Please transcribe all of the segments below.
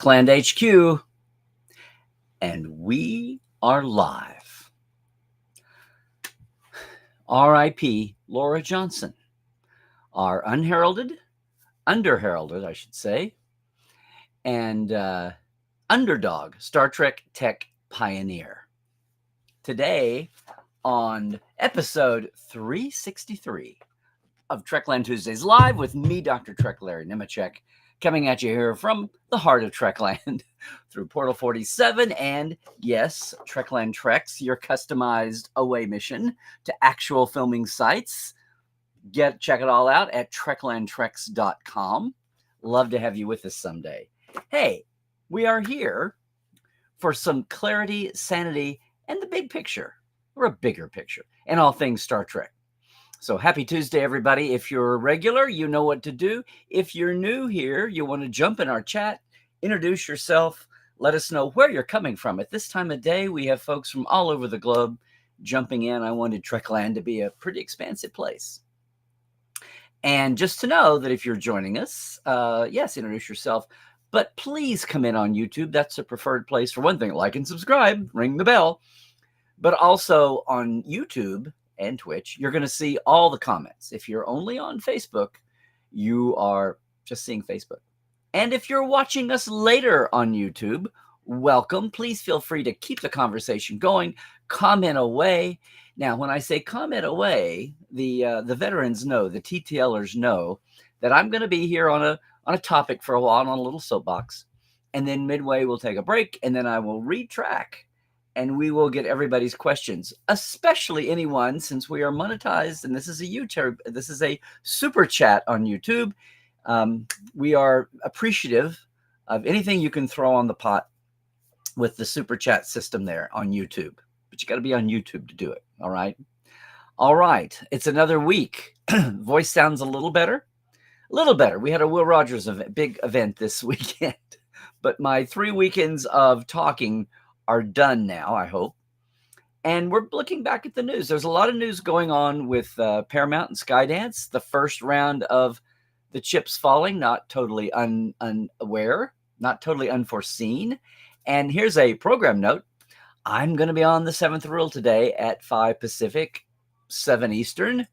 Clan HQ, and we are live. R.I.P. Lora Johnson, our unheralded, underheralded, I should say, and Underdog, Star Trek tech pioneer. Today, on episode 363 of Trekland Tuesdays Live with me, Dr. Trek Larry Nemechek, coming at you here from the heart of Trekland through Portal 47 and, yes, Trekland Treks, your customized away mission to actual filming sites. Check it all out at treklandtreks.com. Love to have you with us someday. Hey, we are here for some clarity, sanity, and the big picture, or a bigger picture, and all things Star Trek. So happy Tuesday, everybody. If you're a regular, you know what to do. If you're new here, you want to jump in our chat, introduce yourself, let us know where you're coming from. At this time of day, we have folks from all over the globe jumping in. I wanted Trekland to be a pretty expansive place. And just to know that if you're joining us, yes, introduce yourself. But please come in on YouTube. That's a preferred place for one thing. Like and subscribe, ring the bell. But also on YouTube and Twitch, you're going to see all the comments. If you're only on Facebook, you are just seeing Facebook. And if you're watching us later on YouTube, welcome. Please feel free to keep the conversation going. Comment away. Now, when I say comment away, the veterans know, the TTLers know that I'm going to be here on a topic for a while, on a little soapbox. And then midway, we'll take a break, and then I will retrack. And we will get everybody's questions, especially anyone, since we are monetized, and this is a super chat on YouTube. We are appreciative of anything you can throw on the pot with the super chat system there on YouTube. But you got to be on YouTube to do it. All right. All right. It's another week. Voice sounds a little better. A little better. We had a Will Rogers big event this weekend, but my 3 weekends of talking are done now, I hope. And we're looking back at the news. There's a lot of news going on with Paramount and Skydance. The first round of the chips falling, not totally unaware, not totally unforeseen. And here's a program note. I'm going to be on the 7th Rule today at 5 Pacific, 7 Eastern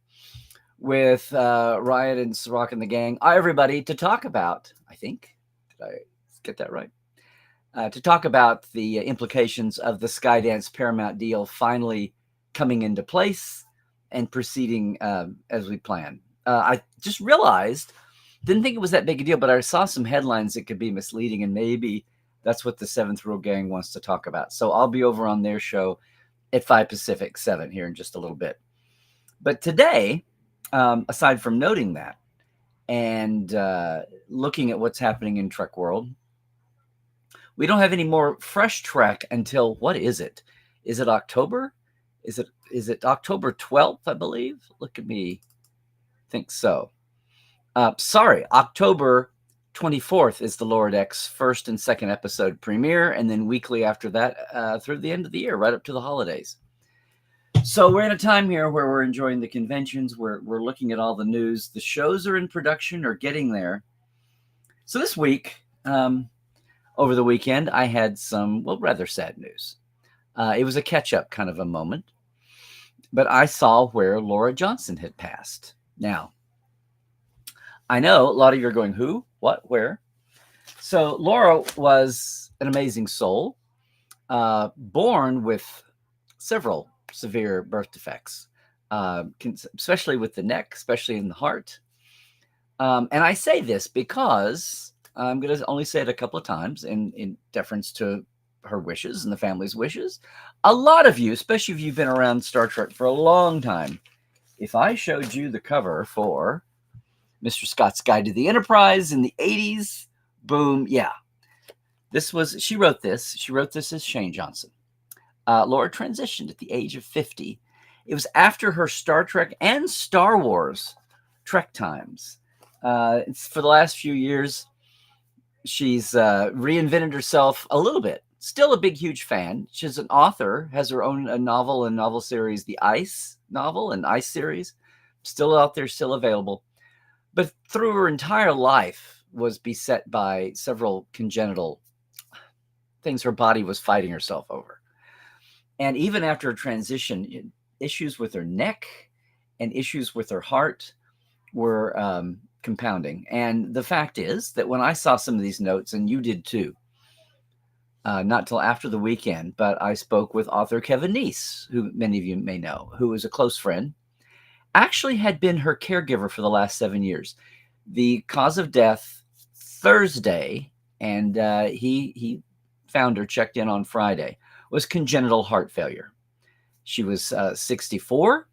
with Ryan and Sirach and the gang. Everybody to talk about, I think. Did I get that right? To talk about the implications of the Skydance Paramount deal finally coming into place and proceeding as we planned. I just realized, didn't think it was that big a deal, but I saw some headlines that could be misleading, and maybe that's what the 7th Rule Gang wants to talk about. So I'll be over on their show at 5 Pacific, 7 here in just a little bit. But today, aside from noting that and looking at what's happening in Trek World, we don't have any more fresh Trek until, what is it? Is it October? Is it October 12th, I believe? Look at me. I think so. Sorry, October 24th is the Lower Decks first and second episode premiere, and then weekly after that through the end of the year, right up to the holidays. So we're in a time here where we're enjoying the conventions. We're looking at all the news. The shows are in production or getting there. So this week, over the weekend, I had some, rather sad news. It was a catch-up kind of a moment. But I saw where Lora Johnson had passed. Now, I know a lot of you are going, who? What? Where? So Lora was an amazing soul, born with several severe birth defects, especially with the neck, especially in the heart. And I say this because I'm going to only say it a couple of times in deference to her wishes and the family's wishes. A lot of you, especially if you've been around Star Trek for a long time, if I showed you the cover for Mr. Scott's Guide to the Enterprise in the 80s, boom, yeah. She wrote this. She wrote this as Shane Johnson. Lora transitioned at the age of 50. It was after her Star Trek and Star Wars Trek times. For the last few years, she's reinvented herself a little bit. Still a big, huge fan. She's an author, has her own novel series, the Ice novel and Ice series. Still out there, still available. But through her entire life was beset by several congenital things her body was fighting herself over. And even after a transition, issues with her neck and issues with her heart were compounding. And the fact is that when I saw some of these notes, and you did too, not till after the weekend, but I spoke with author Kevin Neese, who many of you may know, who is a close friend, actually had been her caregiver for the last 7 years. The cause of death Thursday, and he found her, checked in on Friday, was congenital heart failure. She was 64,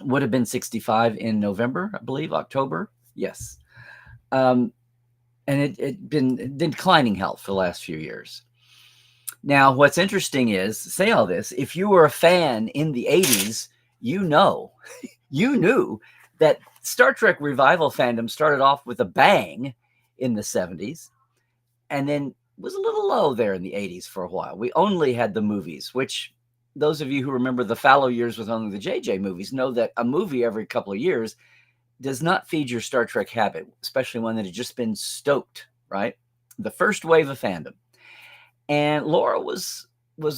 would have been 65 in November, I believe, October. Yes. And it been declining health for the last few years. Now, what's interesting is, say all this, if you were a fan in the 80s, you knew that Star Trek revival fandom started off with a bang in the 70s and then was a little low there in the 80s for a while. We only had the movies, which those of you who remember the fallow years with only the JJ movies know that a movie every couple of years does not feed your Star Trek habit, especially one that had just been stoked, right? The first wave of fandom. And Lora was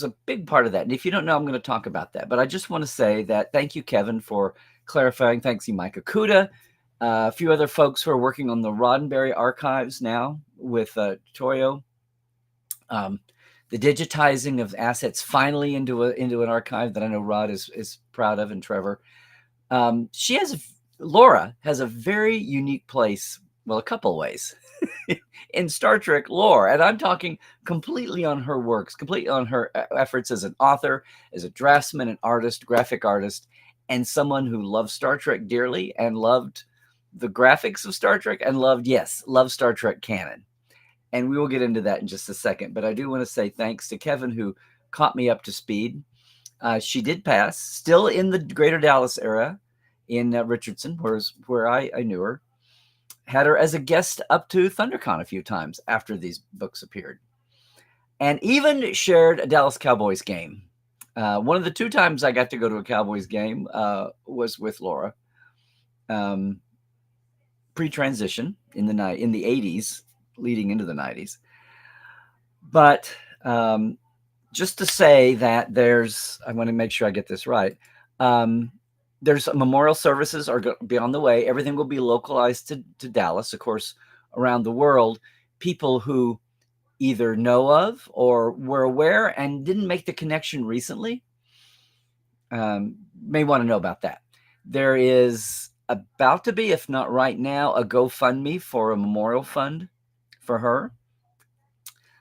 a big part of that. And if you don't know, I'm going to talk about that. But I just want to say that thank you, Kevin, for clarifying. Thanks you, Mike Okuda. A few other folks who are working on the Roddenberry archives now with Toyo. The digitizing of assets finally into an archive that I know Rod is proud of, and Trevor. Lora has a very unique place, well, a couple ways, in Star Trek lore. And I'm talking completely on her works, completely on her efforts as an author, as a draftsman, an artist, graphic artist, and someone who loved Star Trek dearly and loved the graphics of Star Trek and loved Star Trek canon. And we will get into that in just a second. But I do want to say thanks to Kevin, who caught me up to speed. She did pass, still in the Greater Dallas era, in Richardson, where I knew her. Had her as a guest up to ThunderCon a few times after these books appeared. And even shared a Dallas Cowboys game. One of the 2 times I got to go to a Cowboys game was with Lora. Pre-transition in the 80s, leading into the 90s. But just to say that I want to make sure I get this right. There's memorial services are going to be on the way. Everything will be localized to Dallas. Of course, around the world, people who either know of or were aware and didn't make the connection recently may want to know about that. There is about to be, if not right now, a GoFundMe for a memorial fund for her.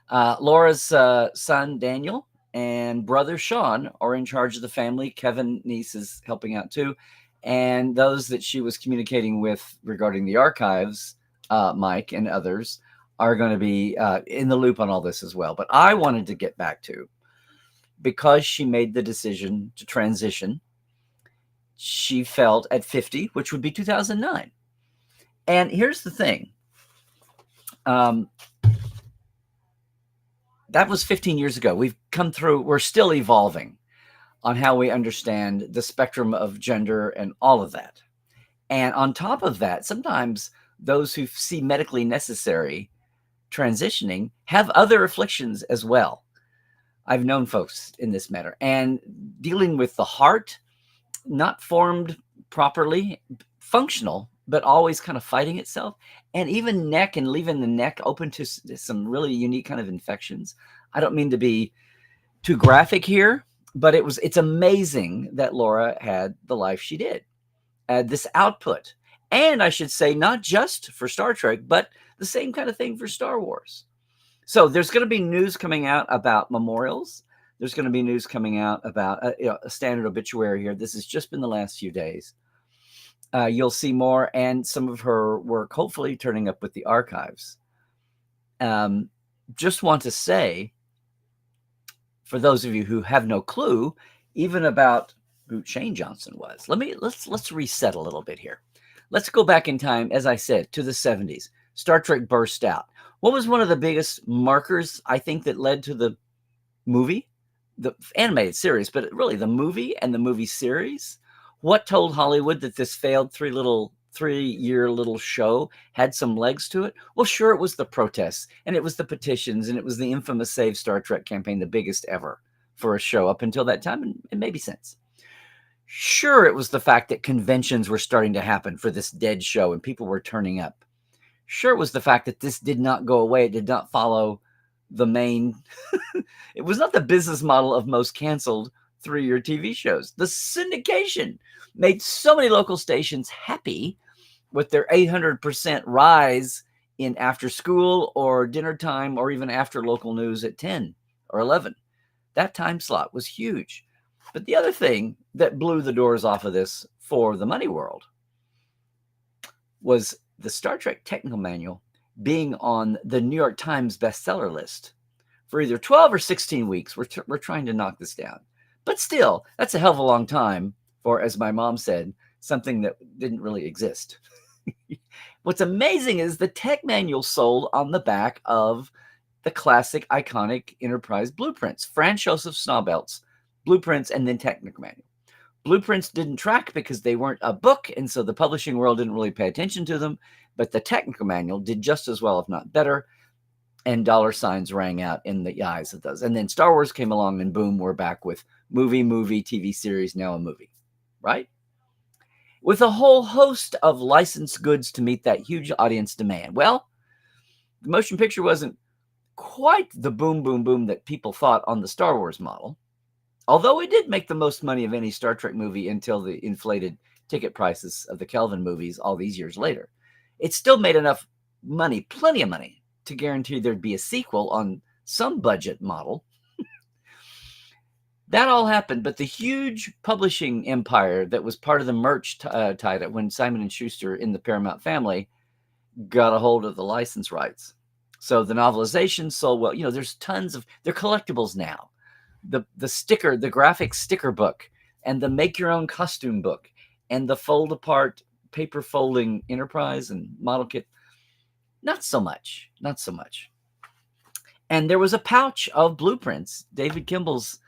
Laura's son, Daniel, and brother Sean are in charge of the family. Kevin Neese is helping out too. And those that she was communicating with regarding the archives, Mike and others, are going to be in the loop on all this as well. But I wanted to get back to, because she made the decision to transition, she felt at 50, which would be 2009. And here's the thing. That was 15 years ago. We've come through, we're still evolving on how we understand the spectrum of gender and all of that. And on top of that, sometimes those who see medically necessary transitioning have other afflictions as well. I've known folks in this matter, and dealing with the heart, not formed properly, functional, but always kind of fighting itself, and even neck, and leaving the neck open to some really unique kind of infections. I don't mean to be too graphic here, but it's amazing that Lora had the life she did. This output, and I should say, not just for Star Trek, but the same kind of thing for Star Wars. So there's going to be news coming out about memorials. There's going to be news coming out about a standard obituary here. This has just been the last few days. You'll see more, and some of her work hopefully turning up with the archives. Just want to say, for those of you who have no clue, even about who Shane Johnson was, let's reset a little bit here. Let's go back in time, as I said, to the 70s. Star Trek burst out. What was one of the biggest markers, I think, that led to the movie, the animated series, but really the movie and the movie series? What told Hollywood that this failed three little 3-year little show had some legs to it? Well, sure, it was the protests, and it was the petitions, and it was the infamous Save Star Trek campaign, the biggest ever for a show up until that time, and maybe since. Sure, it was the fact that conventions were starting to happen for this dead show and people were turning up. Sure, it was the fact that this did not go away. It did not follow the main. It was not the business model of most canceled 3-year TV shows. The syndication made so many local stations happy with their 800% rise in after school or dinner time or even after local news at 10 or 11. That time slot was huge. But the other thing that blew the doors off of this for the money world was the Star Trek Technical Manual being on the New York Times bestseller list for either 12 or 16 weeks. We're trying to knock this down. But still, that's a hell of a long time for, as my mom said, something that didn't really exist. What's amazing is the Tech Manual sold on the back of the classic, iconic Enterprise blueprints, Franz Josef Snobelt's blueprints, and then Technical Manual. Blueprints didn't track because they weren't a book, and so the publishing world didn't really pay attention to them, but the Technical Manual did just as well, if not better, and dollar signs rang out in the eyes of those. And then Star Wars came along, and boom, we're back with movie, TV series, now a movie, right? With a whole host of licensed goods to meet that huge audience demand. Well, the motion picture wasn't quite the boom that people thought on the Star Wars model, although it did make the most money of any Star Trek movie until the inflated ticket prices of the Kelvin movies all these years later. It still made enough money, plenty of money, to guarantee there'd be a sequel on some budget model. That all happened, but the huge publishing empire that was part of the merch tied up when Simon & Schuster in the Paramount family got a hold of the license rights. So the novelization sold well. You know, there's tons of, they're collectibles now. The sticker, the graphic sticker book, and the make your own costume book, and the fold apart paper folding Enterprise and model kit. Not so much. And there was a pouch of blueprints, David Kimball's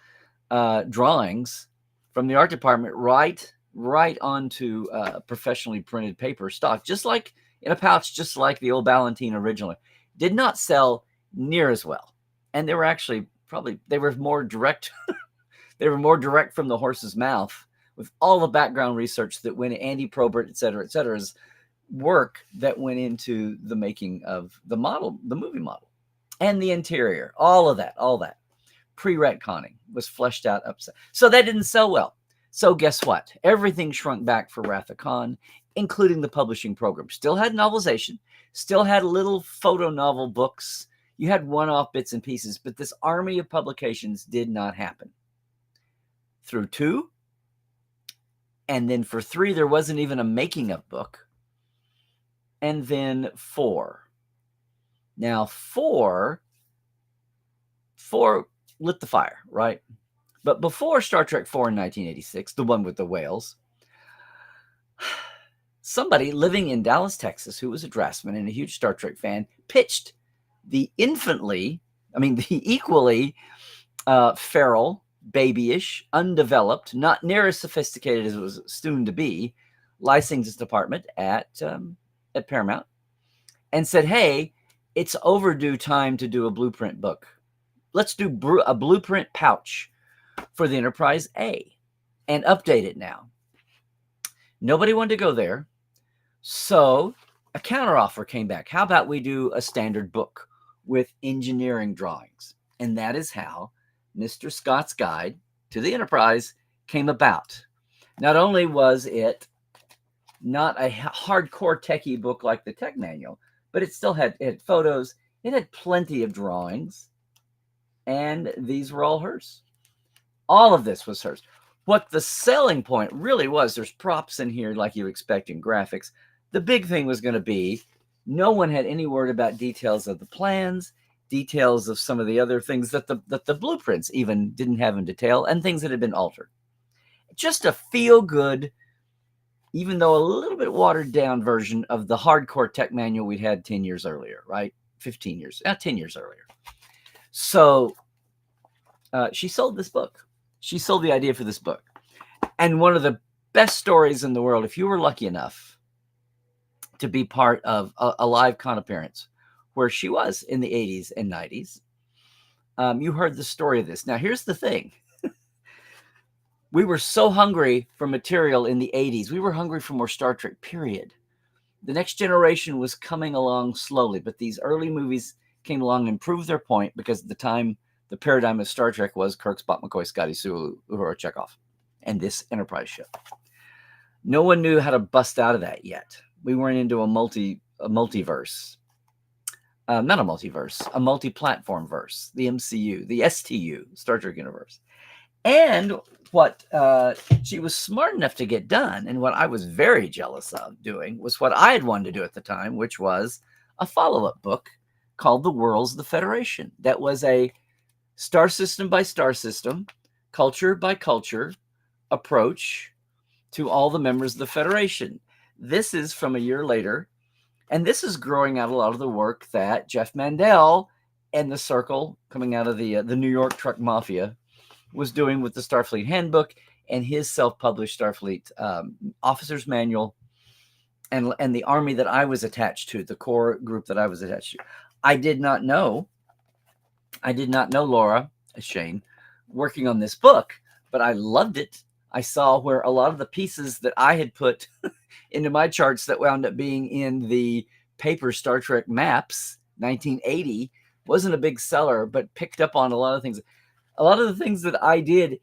drawings from the art department, right onto professionally printed paper stock, just like in a pouch, just like the old Ballantine originally. Did not sell near as well, and they were actually they were more direct. They were more direct from the horse's mouth, with all the background research that went, Andy Probert, et cetera's work that went into the making of the model, the movie model, and the interior. All that pre-retconning was fleshed out upside. So that didn't sell well. So guess what? Everything shrunk back for Wrath of Khan, including the publishing program. Still had novelization, still had little photo novel books. You had one-off bits and pieces, but this army of publications did not happen. Through 2, and then for 3, there wasn't even a making of book. And then 4. Now 4 lit the fire, right? But before Star Trek 4 in 1986, the one with the whales, somebody living in Dallas, Texas, who was a draftsman and a huge Star Trek fan, pitched the equally feral, babyish, undeveloped, not near as sophisticated as it was soon to be, licensing department at Paramount, and said, hey, it's overdue time to do a blueprint book. Let's do a blueprint pouch for the Enterprise A and update it now. Nobody wanted to go there. So a counteroffer came back. How about we do a standard book with engineering drawings? And that is how Mr. Scott's Guide to the Enterprise came about. Not only was it not a hardcore techie book like the Tech Manual, but it still had photos. It had plenty of drawings. And these were all hers. All of this was hers. What the selling point really was, there's props in here like you expect in graphics. The big thing was going to be, no one had any word about details of the plans, details of some of the other things that the blueprints even didn't have in detail, and things that had been altered. Just a feel-good, even though a little bit watered-down version of the hardcore Tech Manual we'd had 10 years earlier, right? 10 years earlier. So she sold this book. She sold the idea for this book. And one of the best stories in the world, if you were lucky enough to be part of a live con appearance where she was in the 80s and 90s. You heard the story of this. Now, here's the thing. We were so hungry for material in the 80s. We were hungry for more Star Trek, period. The Next Generation was coming along slowly, but these early movies came along and proved their point because at the time, the paradigm of Star Trek was Kirk, Spock, McCoy, Scotty, Sulu, Uhura, Chekhov, and this Enterprise ship. No one knew how to bust out of that yet. We weren't into a multiverse. Not a multiverse, a multi-platform verse, the MCU, the STU, Star Trek Universe. And what she was smart enough to get done, and what I was very jealous of doing, was what I had wanted to do at the time, which was a follow-up book called The Worlds of the Federation. That was a star system by star system, culture by culture approach to all the members of the Federation. This is from a year later, and this is growing out a lot of the work that Jeff Mandel and the Circle, coming out of the New York Truck Mafia, was doing with the Starfleet Handbook and his self-published Starfleet Officer's Manual, and the army that I was attached to, the core group that I was attached to. I did not know Laura Shane working on this book, but I loved it. I saw where a lot of the pieces that I had put into my charts that wound up being in the paper Star Trek Maps 1980 wasn't a big seller, but picked up on a lot of things. A lot of the things that I did,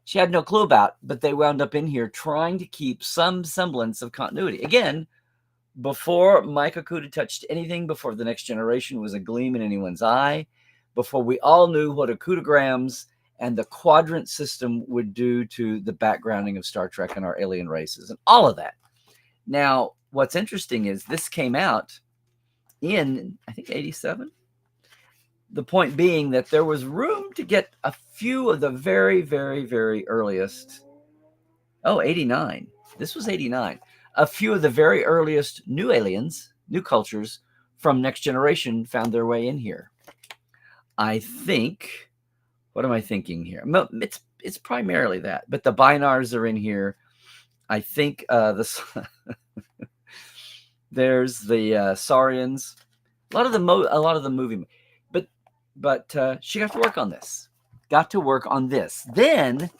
she had no clue about, but they wound up in here trying to keep some semblance of continuity. Again, before Mike Okuda touched anything, before The Next Generation was a gleam in anyone's eye, before we all knew what Okudagrams and the quadrant system would do to the backgrounding of Star Trek and our alien races and all of that. Now, what's interesting is this came out in, I think, 87. The point being that there was room to get a few of the very, very, very earliest. 89. This was 89. A few of the very earliest new aliens, new cultures from Next Generation found their way in here. I think, what am I thinking here? It's primarily that, but the Binars are in here. I think there's the Saurians. A lot of the movie, but she got to work on this. Then,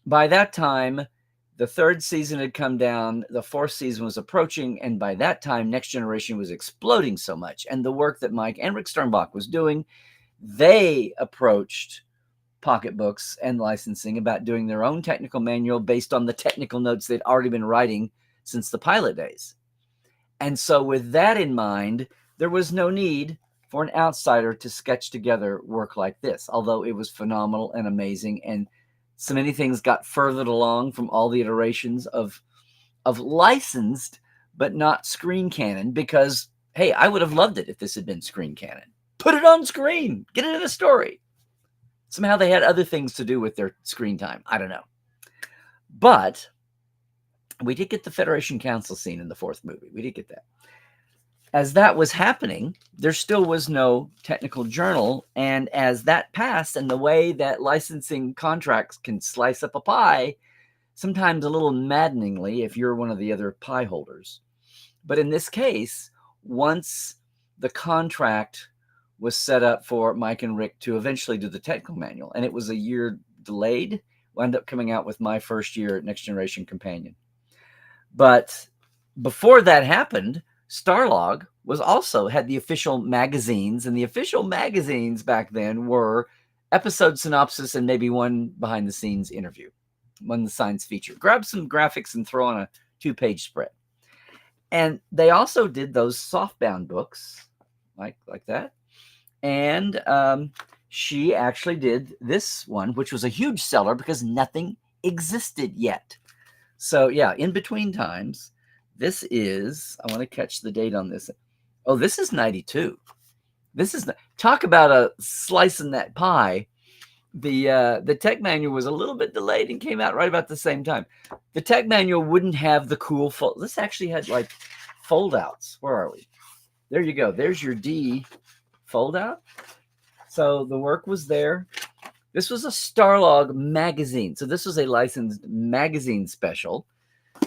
by that time, the third season had come down. The fourth season was approaching, and by that time, Next Generation was exploding so much. And the work that Mike and Rick Sternbach was doing, they approached pocketbooks and licensing about doing their own technical manual based on the technical notes they'd already been writing since the pilot days. And so with that in mind, there was no need for an outsider to sketch together work like this, although it was phenomenal and amazing. And so many things got furthered along from all the iterations of licensed, but not screen canon, because, hey, I would have loved it if this had been screen canon. Put it on screen. Get it in a story. Somehow they had other things to do with their screen time. I don't know. But we did get the Federation Council scene in the fourth movie. We did get that. As that was happening, there still was no technical journal. And as that passed, and the way that licensing contracts can slice up a pie, sometimes a little maddeningly if you're one of the other pie holders. But in this case, once the contract was set up for Mike and Rick to eventually do the technical manual, and it was a year delayed, wound up coming out with my first year Next Generation Companion. But before that happened, Starlog was also had the official magazines, and the official magazines back then were episode synopsis and maybe one behind the scenes interview, one science feature. Grab some graphics and throw on a 2-page spread. And they also did those softbound books like that. And she actually did this one, which was a huge seller because nothing existed yet. So yeah, in between times, this is, I want to catch the date on this. Oh, this is 92. This is talk about a slice in that pie. The tech manual was a little bit delayed and came out right about the same time. The tech manual wouldn't have the cool fold. This actually had like fold outs. Where are we? There you go. There's your D fold out. So the work was there. This was a Starlog magazine. So this was a licensed magazine special,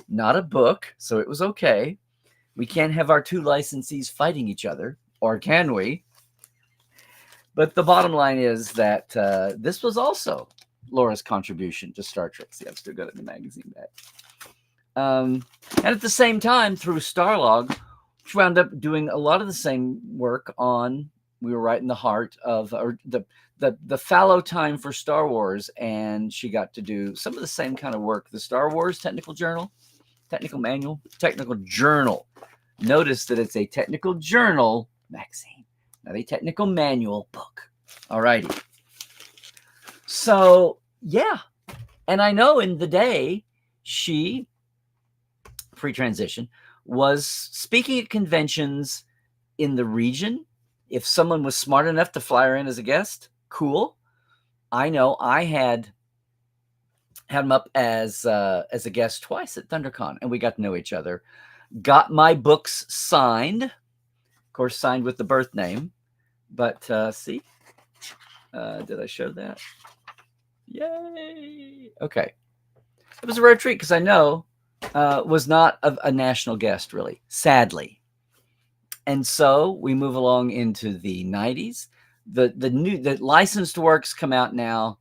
not a book. So it was okay. We can't have our two licensees fighting each other, or can we? But the bottom line is that this was also Lora's contribution to Star Trek. See, I've still got it in the magazine bag. And at the same time, through Starlog, she wound up doing a lot of the same work on. We were right in the heart of the fallow time for Star Wars, and she got to do some of the same kind of work. The Star Wars Technical Journal, Technical Manual, Technical Journal. Notice that it's a technical journal magazine, not a technical manual book. All righty. So, yeah. And I know in the day, she, pre-transition, was speaking at conventions in the region. If someone was smart enough to fly her in as a guest, cool. I know I had him up as a guest twice at ThunderCon, and we got to know each other. Got my books signed, of course, signed with the birth name. But see, did I show that? Yay! Okay, it was a rare treat because I know was not a national guest really, sadly. And so we move along into the 90s. The licensed works come out now.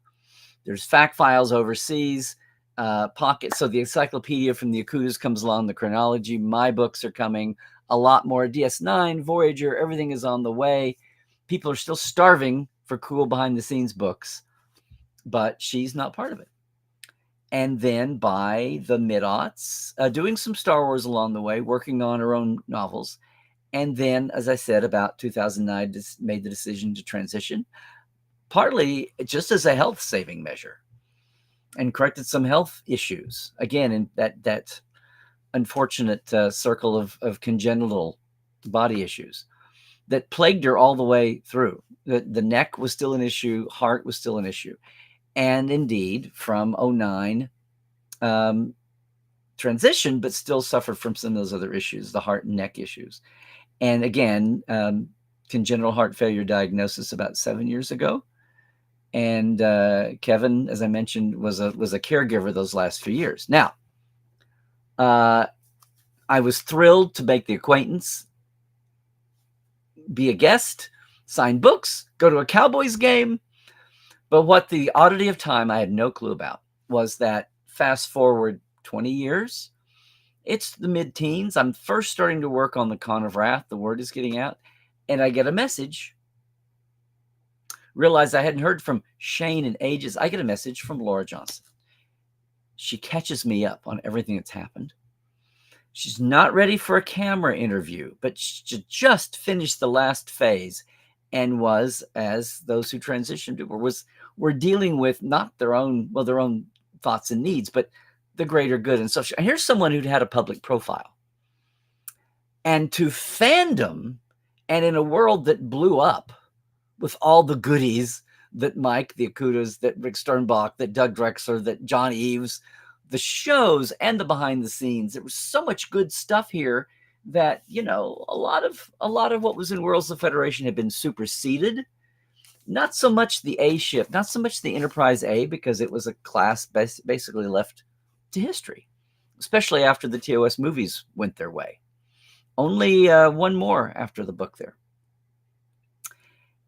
There's fact files overseas. Pocket. So the encyclopedia from the Akutas comes along, the chronology. My books are coming. A lot more. DS9, Voyager, everything is on the way. People are still starving for cool behind the scenes books, but she's not part of it. And then by the mid-aughts, doing some Star Wars along the way, working on her own novels. And then, as I said, about 2009, made the decision to transition, partly just as a health-saving measure, and corrected some health issues. Again, in that unfortunate circle of congenital body issues that plagued her all the way through. The neck was still an issue, heart was still an issue. And indeed, from 2009, transitioned, but still suffered from some of those other issues, the heart and neck issues. And again, congenital heart failure diagnosis about 7 years ago. And Kevin, as I mentioned, was a caregiver those last few years. Now, I was thrilled to make the acquaintance, be a guest, sign books, go to a Cowboys game. But what the oddity of time I had no clue about was that fast forward 20 years, it's the mid-teens. I'm first starting to work on the Con of Wrath. The word is getting out. And I get a message. Realize I hadn't heard from Shane in ages. I get a message from Lora Johnson. She catches me up on everything that's happened. She's not ready for a camera interview, but she just finished the last phase and was, as those who transitioned to her, were dealing with not their own thoughts and needs, but the greater good. And so here's someone who'd had a public profile. And to fandom, and in a world that blew up with all the goodies that Mike, the Akutas, that Rick Sternbach, that Doug Drexler, that John Eves, the shows and the behind the scenes, there was so much good stuff here that, a lot of what was in Worlds of Federation had been superseded. Not so much the A ship, not so much the Enterprise A, because it was a class basically left to history, especially after the TOS movies went their way. Only one more after the book there.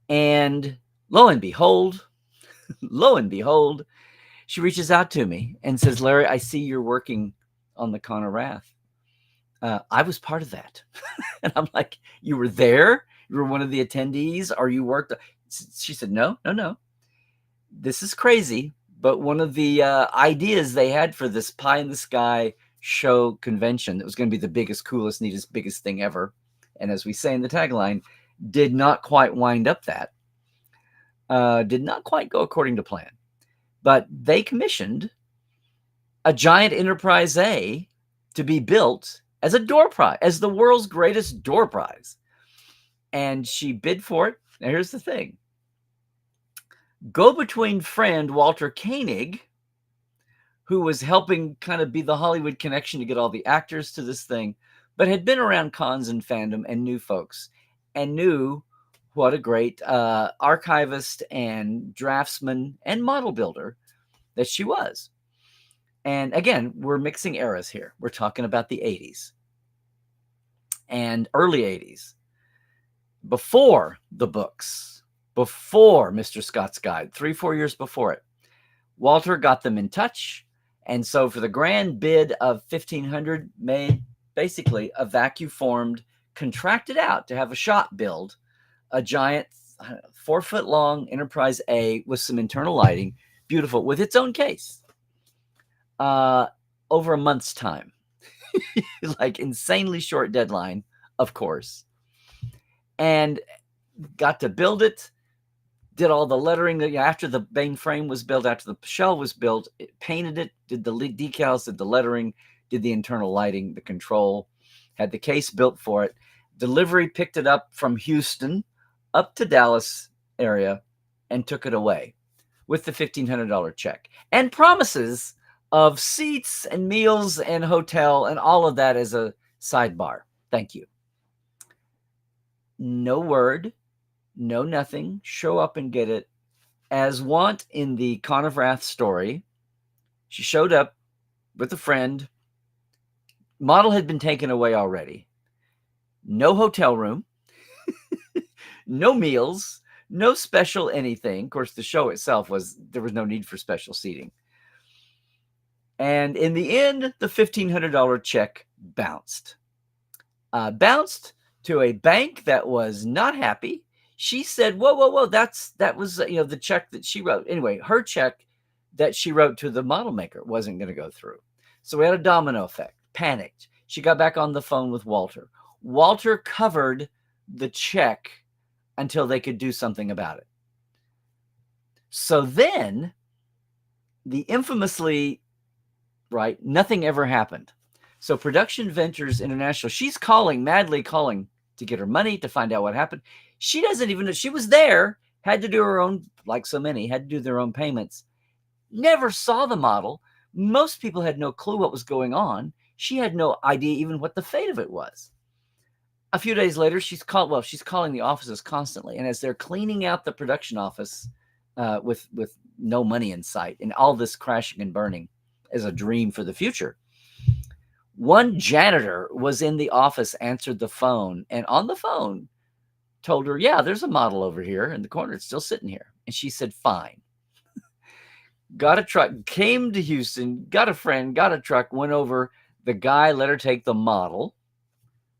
And lo and behold, she reaches out to me and says, Larry, I see you're working on the Con of Wrath. I was part of that. And I'm like, you were there? You were one of the attendees? Or you worked? She said, no. This is crazy. But one of the ideas they had for this pie in the sky show convention that was going to be the biggest, coolest, neatest, biggest thing ever. And as we say in the tagline, did not quite wind up that. Did not quite go according to plan. But they commissioned a giant Enterprise A to be built as a door prize, as the world's greatest door prize. And she bid for it. Now, here's the thing. Go-between friend Walter Koenig, who was helping kind of be the Hollywood connection to get all the actors to this thing, but had been around cons and fandom and knew folks and knew what a great archivist and draftsman and model builder that she was. And again, we're mixing eras here. We're talking about the 80s. and early 80s, before the books, before Mr. Scott's Guide, 3-4 years before it. Walter got them in touch, and so for the grand bid of $1,500, made basically a vacuum formed, contracted out to have a shop build a giant 4-foot long Enterprise A with some internal lighting, beautiful, with its own case, over a month's time. Like insanely short deadline, of course. And got to build it, did all the lettering after the main frame was built, after the shell was built, painted it, did the decals, did the lettering, did the internal lighting, the control, had the case built for it. Delivery picked it up from Houston up to Dallas area and took it away with the $1,500 check and promises of seats and meals and hotel and all of that as a sidebar. Thank you. No word, no nothing. Show up and get it. As wont in the Con of Wrath story, she showed up with a friend. Model had been taken away already. No hotel room, no meals, no special anything. Of course, the show itself there was no need for special seating. And in the end, the $1,500 check bounced. Bounced to a bank that was not happy. She said, whoa, that was, the check that she wrote. Anyway, her check that she wrote to the model maker wasn't going to go through. So we had a domino effect, panicked. She got back on the phone with Walter. Walter covered the check until they could do something about it. So then the infamously, right, nothing ever happened. So Production Ventures International, she's madly calling to get her money, to find out what happened. She doesn't even know. She was there, had to do her own, like so many, had to do their own payments. Never saw the model. Most people had no clue what was going on. She had no idea even what the fate of it was. A few days later, she's calling the offices constantly. And as they're cleaning out the production office with no money in sight and all this crashing and burning as a dream for the future, one janitor was in the office, answered the phone, and on the phone told her, yeah, there's a model over here in the corner. It's still sitting here. And she said, fine. Got a truck, came to Houston, got a friend, got a truck, went over. The guy let her take the model.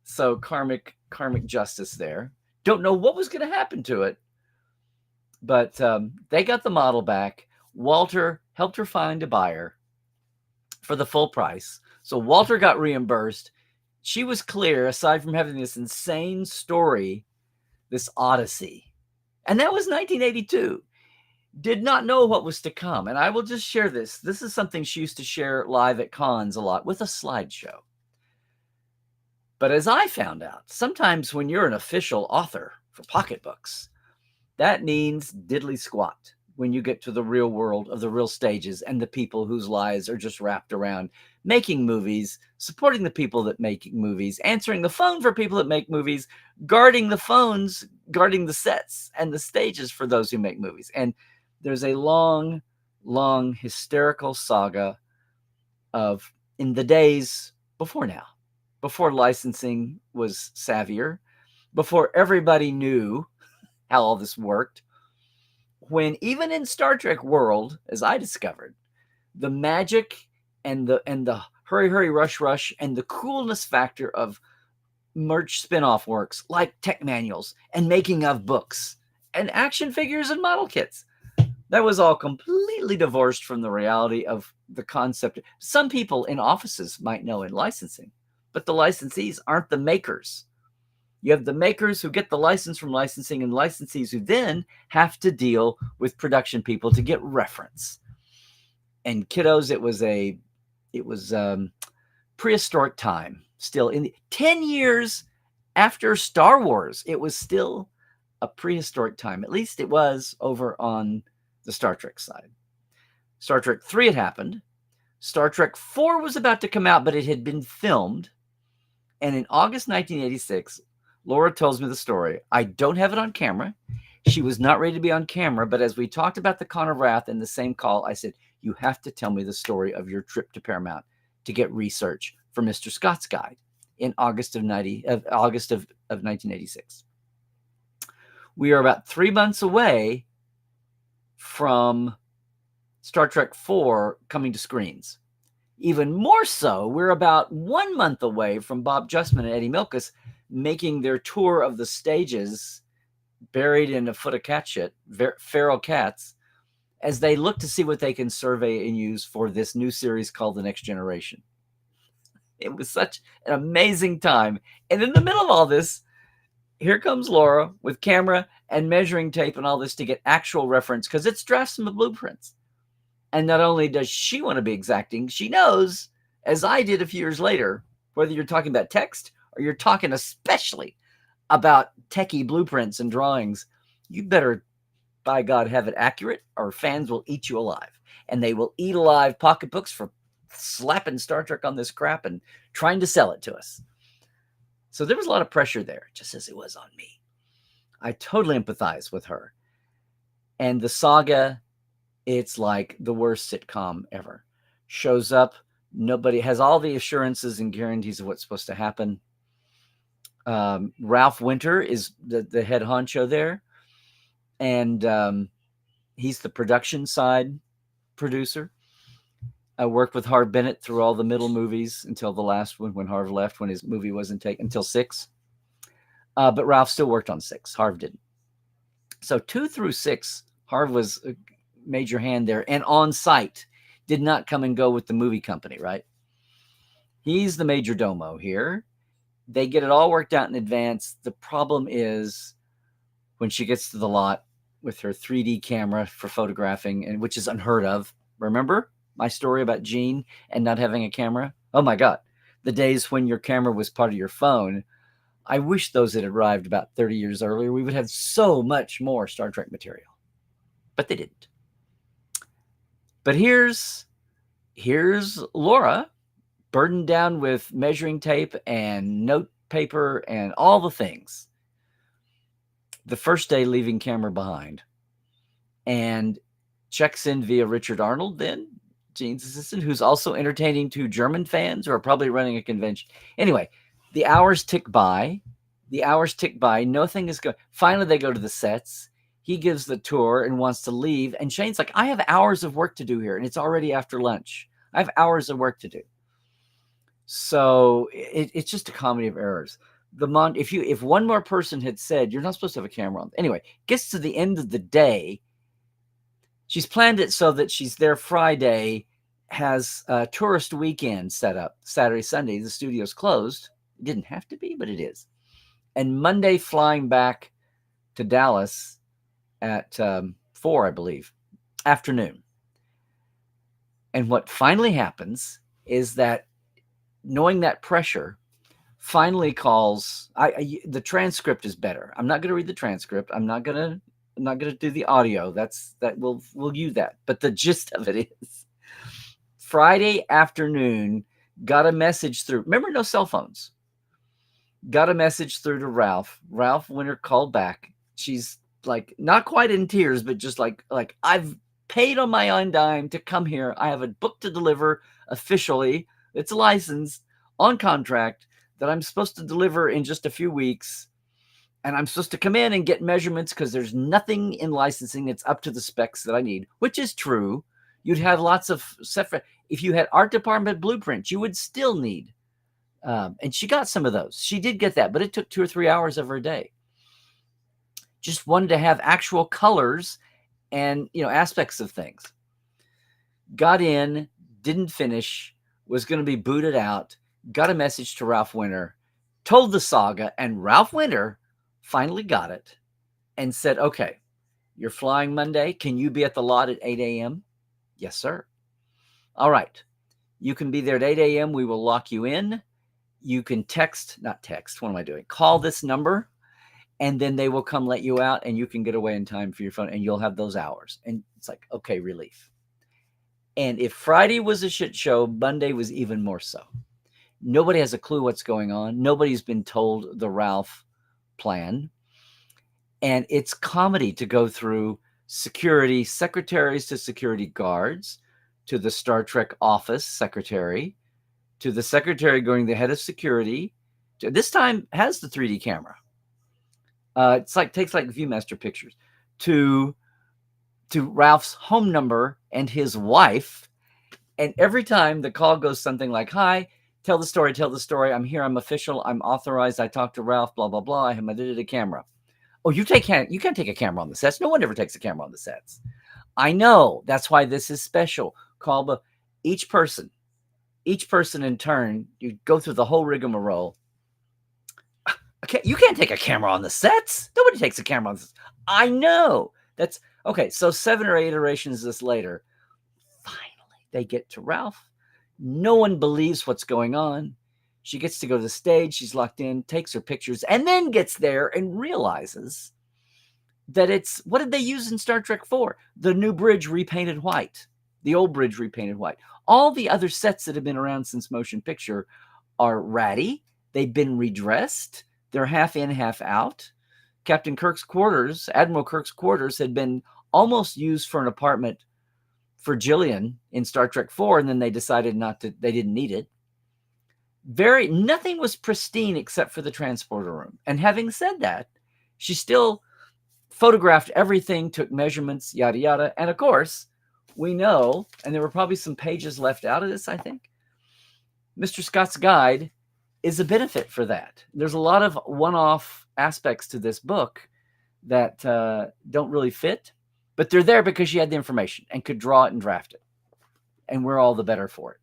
So karmic justice there. Don't know what was going to happen to it. But they got the model back. Walter helped her find a buyer for the full price. So Walter got reimbursed. She was clear, aside from having this insane story, this odyssey. And that was 1982. Did not know what was to come. And I will just share this. This is something she used to share live at cons a lot with a slideshow. But as I found out, sometimes when you're an official author for pocketbooks, that means diddly squat when you get to the real world of the real stages and the people whose lives are just wrapped around making movies, supporting the people that make movies, answering the phone for people that make movies, guarding the phones, guarding the sets and the stages for those who make movies. And there's a long, long hysterical saga of in the days before now, before licensing was savvier, before everybody knew how all this worked, when even in Star Trek world, as I discovered, the magic and the hurry, rush, and the coolness factor of merch spin-off works like tech manuals and making of books and action figures and model kits, that was all completely divorced from the reality of the concept. Some people in offices might know in licensing, but the licensees aren't the makers. You have the makers who get the license from licensing and licensees who then have to deal with production people to get reference. And kiddos, it was prehistoric time. Still in 10 years after Star Wars, it was still a prehistoric time. At least it was over on the Star Trek side. Star Trek 3 had happened. Star Trek 4 was about to come out, but it had been filmed. And in August 1986, Lora tells me the story. I don't have it on camera. She was not ready to be on camera, but as we talked about the Con of Wrath in the same call, I said, you have to tell me the story of your trip to Paramount to get research for Mr. Scott's Guide. in August of 1986. We are about 3 months away from Star Trek IV coming to screens. Even more so, we're about 1 month away from Bob Justman and Eddie Milkus making their tour of the stages buried in a foot of cat shit, feral cats, as they look to see what they can survey and use for this new series called The Next Generation. It was such an amazing time. And in the middle of all this, here comes Lora with camera and measuring tape and all this to get actual reference, because it's drafts and blueprints. And not only does she want to be exacting, she knows, as I did a few years later, whether you're talking about text or you're talking especially about techie blueprints and drawings, you better, by God, have it accurate, or fans will eat you alive. And they will eat alive pocketbooks for slapping Star Trek on this crap and trying to sell it to us. So there was a lot of pressure there, just as it was on me. I totally empathize with her. And the saga, it's like the worst sitcom ever. Shows up, nobody has all the assurances and guarantees of what's supposed to happen. Ralph Winter is the head honcho there. And he's the production side producer. I worked with Harv Bennett through all the middle movies until the last one, when Harv left, when his movie wasn't taken, until 6. But Ralph still worked on 6. Harv didn't. So 2 through 6, Harv was a major hand there, and on site, did not come and go with the movie company, right? He's the major domo here. They get it all worked out in advance. The problem is when she gets to the lot with her 3D camera for photographing, and which is unheard of. Remember my story about Gene and not having a camera? Oh my God. The days when your camera was part of your phone. I wish those had arrived about 30 years earlier. We would have so much more Star Trek material. But they didn't. But here's Lora, burdened down with measuring tape and note paper and all the things. The first day leaving camera behind, and checks in via Richard Arnold, then Gene's assistant, who's also entertaining 2 German fans who are probably running a convention. Anyway, the hours tick by. Nothing is going. Finally, they go to the sets. He gives the tour and wants to leave. And Shane's like, I have hours of work to do here, and it's already after lunch. I have hours of work to do. So it's just a comedy of errors. If one more person had said, you're not supposed to have a camera on. Anyway, gets to the end of the day. She's planned it so that she's there Friday, has a tourist weekend set up. Saturday, Sunday, the studio's closed. It didn't have to be, but it is. And Monday flying back to Dallas at 4, I believe, afternoon. And what finally happens is that, knowing that pressure, finally calls. The transcript is better. I'm not going to read the transcript. I'm not going to do the audio. We'll use that. But the gist of it is, Friday afternoon, got a message through. Remember, no cell phones. Got a message through to Ralph. Ralph Winter called back. She's like, not quite in tears, but just like I've paid on my own dime to come here. I have a book to deliver officially. It's licensed on contract that I'm supposed to deliver in just a few weeks. And I'm supposed to come in and get measurements, because there's nothing in licensing that's up to the specs that I need, which is true. You'd have lots of if you had art department blueprints, you would still need. And she got some of those. She did get that, but it took 2 or 3 hours of her day. Just wanted to have actual colors and, aspects of things. Got in, didn't finish, was going to be booted out, got a message to Ralph Winter, told the saga, and Ralph Winter finally got it and said, okay, you're flying Monday. Can you be at the lot at 8 a.m.? Yes, sir. All right. You can be there at 8 a.m. We will lock you in. You can call this number, and then they will come let you out, and you can get away in time for your phone, and you'll have those hours. And it's like, okay, relief. And if Friday was a shit show, Monday was even more so. Nobody has a clue what's going on. Nobody's been told the Ralph plan. And it's comedy to go through security secretaries to security guards, to the Star Trek office secretary, to the secretary going the head of security, This time has the 3D camera. It's like takes like ViewMaster pictures to Ralph's home number and his wife. And every time the call goes something like, "Hi, tell the story. I'm here. I'm official. I'm authorized. I talked to Ralph, blah, blah, blah. I have my camera." "Oh, you can't take a camera on the sets." "No one ever takes a camera on the sets." "I know. That's why this is special." Call each person in turn. You go through the whole rigmarole. "Okay, you can't take a camera on the sets. Nobody takes a camera on the sets." "I know." That's okay. So 7 or 8 iterations this later, finally they get to Ralph. No one believes what's going on. She gets to go to the stage. She's locked in, takes her pictures, and then gets there and realizes that it's, what did they use in Star Trek 4? The new bridge repainted white. The old bridge repainted white. All the other sets that have been around since motion picture are ratty. They've been redressed. They're half in, half out. Captain Kirk's quarters, Admiral Kirk's quarters, had been almost used for an apartment for Jillian in Star Trek 4, and then they decided they didn't need it. Nothing was pristine except for the transporter room. And having said that, she still photographed everything, took measurements, yada, yada. And of course, we know, and there were probably some pages left out of this, I think, Mr. Scott's Guide is a benefit for that. There's a lot of one-off aspects to this book that don't really fit, but they're there because she had the information and could draw it and draft it. And we're all the better for it.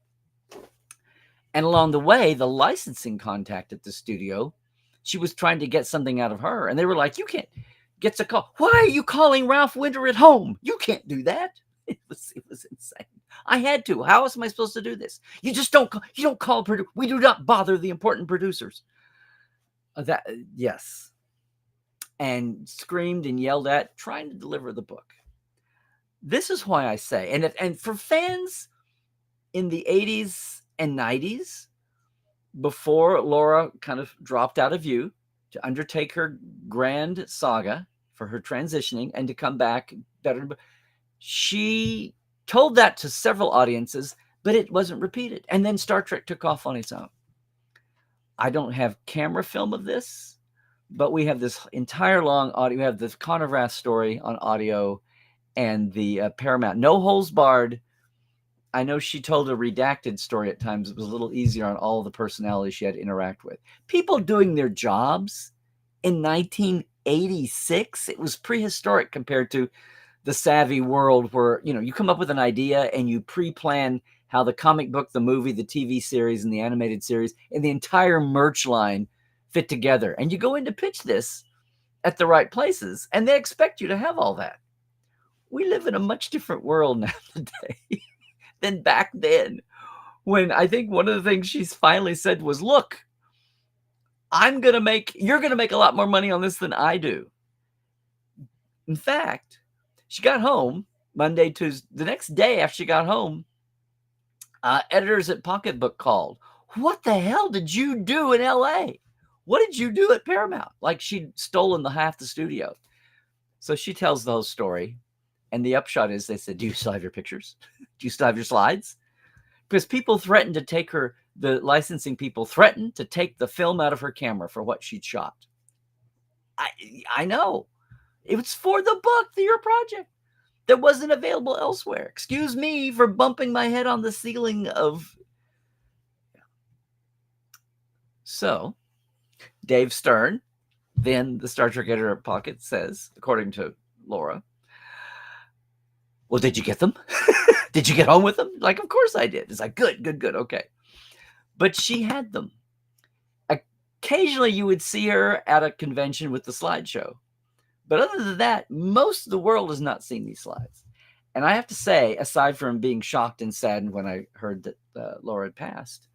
And along the way, the licensing contact at the studio, she was trying to get something out of her. And they were like, "You can't." Gets a call. "Why are you calling Ralph Winter at home? You can't do that." It was insane. "I had to. How else am I supposed to do this? You just don't call. You don't call. We do not bother the important producers." Yes. And screamed and yelled at, trying to deliver the book. This is why I say, and for fans in the 80s and 90s, before Lora kind of dropped out of view to undertake her grand saga for her transitioning and to come back better, she told that to several audiences, but it wasn't repeated. And then Star Trek took off on its own. I don't have camera film of this, but we have this entire long audio. We have the Connor Rath story on audio and the Paramount No Holds Barred. I know she told a redacted story at times. It was a little easier on all the personalities she had to interact with. People doing their jobs in 1986. It was prehistoric compared to the savvy world where, you come up with an idea and you pre-plan how the comic book, the movie, the TV series, and the animated series, and the entire merch line fit together. And you go in to pitch this at the right places, and they expect you to have all that. We live in a much different world now today than back then, when I think one of the things she's finally said was, "Look, you're going to make a lot more money on this than I do." In fact, she got home Monday, Tuesday, the next day after she got home, editors at Pocketbook called. "What the hell did you do in LA? What did you do at Paramount?" Like she'd stolen half the studio. So she tells the whole story. And the upshot is they said, "Do you still have your pictures? Do you still have your slides?" Because people threatened to take the licensing people threatened to take the film out of her camera for what she'd shot. I know. It was for the book, your project, that wasn't available elsewhere. Excuse me for bumping my head on the ceiling of... So, Dave Stern, then the Star Trek editor at Pocket, says, according to Lora, "Well, did you get them? Did you get home with them?" Like, "Of course I did." It's like, good, okay. But she had them. Occasionally you would see her at a convention with the slideshow. But other than that, most of the world has not seen these slides. And I have to say, aside from being shocked and saddened when I heard that Lora had passed,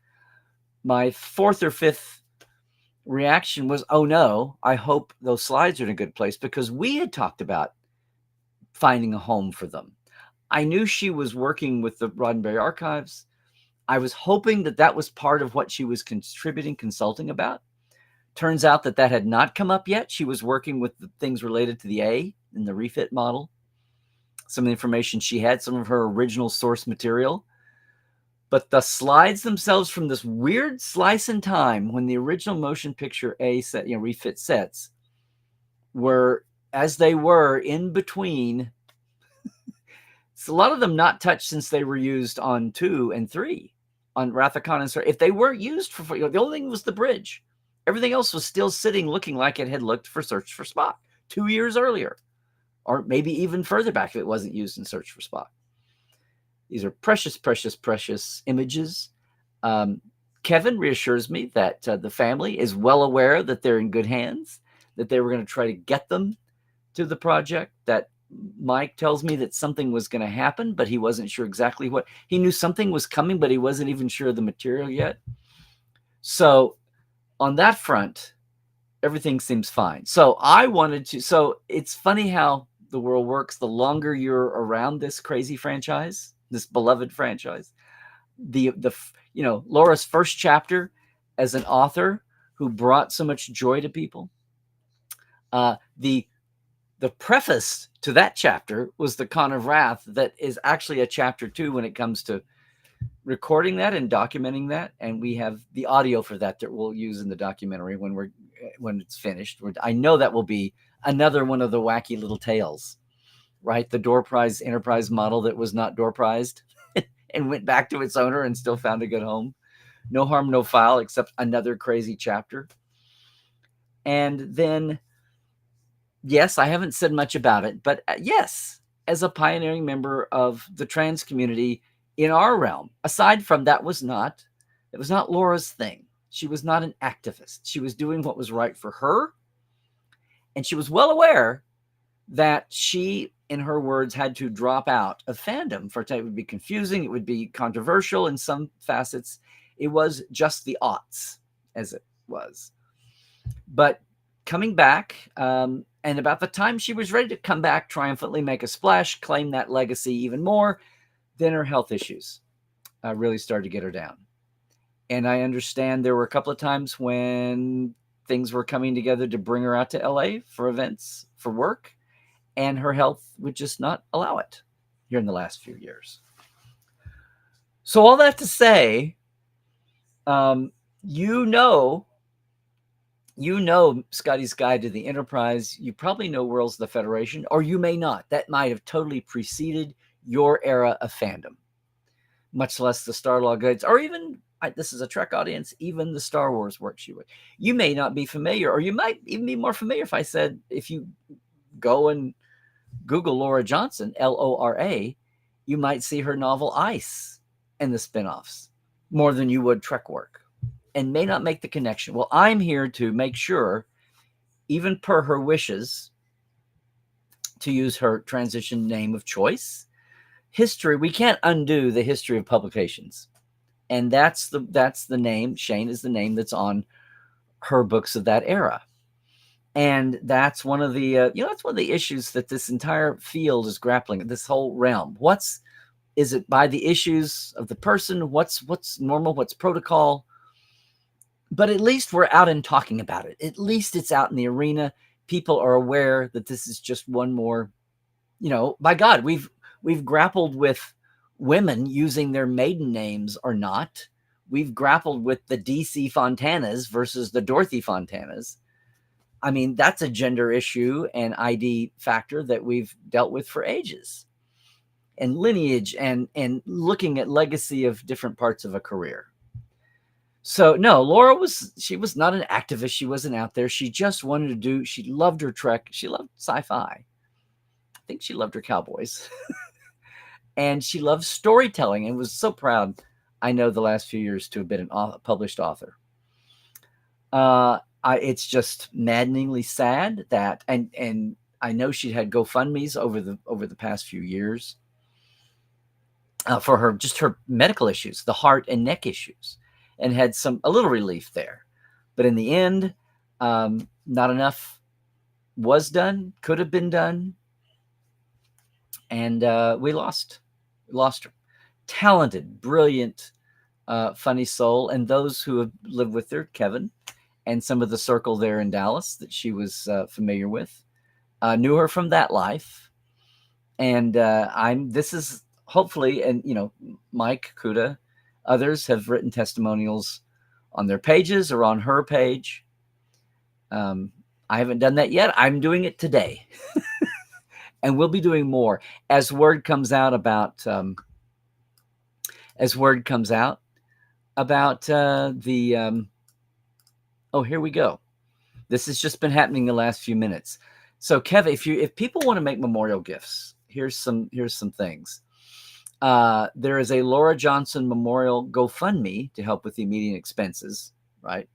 my 4th or 5th reaction was, "Oh no, I hope those slides are in a good place," because we had talked about finding a home for them. I knew she was working with the Roddenberry Archives. I was hoping that was part of what she was consulting about. Turns out that had not come up yet. She was working with the things related to the A and the refit model. Some of the information she had, some of her original source material. But the slides themselves from this weird slice in time when the original motion picture A set, refit sets were as they were in between. So a lot of them not touched since they were used on 2 and 3 on Wrath of Khan and Sir. If they weren't used for, the only thing was the bridge. Everything else was still sitting looking like it had looked for Search for Spock 2 years earlier, or maybe even further back if it wasn't used in Search for Spock. These are precious, precious, precious images. Kevin reassures me that the family is well aware that they're in good hands, that they were going to try to get them to the project, that Mike tells me that something was going to happen, but he wasn't sure exactly what. He knew something was coming, but he wasn't even sure of the material yet. So on that front, everything seems fine. So it's funny how the world works. The longer you're around this crazy franchise, this beloved franchise, Laura's first chapter as an author who brought so much joy to people. The preface to that chapter was the Con of Wrath that is actually a chapter 2 when it comes to recording that and documenting that. And we have the audio for that we'll use in the documentary when it's finished. I know that will be another one of the wacky little tales, right? The door prize Enterprise model that was not door prized and went back to its owner and still found a good home. No harm, no foul, except another crazy chapter. And then, yes, I haven't said much about it, but yes, as a pioneering member of the trans community in our realm, aside from it was not Laura's thing. She was not an activist. She was doing what was right for her. And she was well aware that she, in her words, had to drop out of fandom for it would be confusing. It would be controversial in some facets. It was just the aughts, as it was. But coming back, and about the time she was ready to come back, triumphantly make a splash, claim that legacy even more, then her health issues really started to get her down. And I understand there were a couple of times when things were coming together to bring her out to LA for events, for work, and her health would just not allow it here in the last few years. So all that to say, you know Scotty's Guide to the Enterprise. You probably know Worlds of the Federation, or you may not. That might have totally preceded your era of fandom, much less the Starlog Guides, or even, this is a Trek audience, even the Star Wars works you would. You may not be familiar, or you might even be more familiar if I said, if you go and Google Lora Johnson, Lora, you might see her novel Ice and the spinoffs more than you would Trek work, and may not make the connection. Well, I'm here to make sure, even per her wishes, to use her transition name of choice, history. We can't undo the history of publications, and that's the name. Shane is the name that's on her books of that era, and that's one of the that's one of the issues that this entire field is grappling. This whole realm. Is it by the issues of the person? What's normal? What's protocol? But at least we're out and talking about it. At least it's out in the arena. People are aware that this is just one more, by God, we've grappled with women using their maiden names or not. We've grappled with the DC Fontanas versus the Dorothy Fontanas. I mean, that's a gender issue and ID factor that we've dealt with for ages. And lineage and looking at legacy of different parts of a career. So no, Lora was not an activist. She wasn't out there. She just wanted to she loved her Trek. She loved sci-fi. I think she loved her cowboys. And she loved storytelling and was so proud, I know, the last few years to have been a published author. It's just maddeningly sad that, and I know she had GoFundMes over the past few years for her medical issues, the heart and neck issues, and had a little relief there. But in the end, not enough was done, could have been done. And we lost her. Talented, brilliant, funny soul. And those who have lived with her, Kevin, and some of the circle there in Dallas that she was familiar with, knew her from that life. And this is hopefully, and Mike Kuda, Others have written testimonials on their pages or on her page. I haven't done that yet. I'm doing it today. And we'll be doing more as word comes out about the oh, here we go. This has just been happening the last few minutes. So Kevin, if people want to make memorial gifts, here's some things. There is a Lora Johnson Memorial GoFundMe to help with the immediate expenses, right?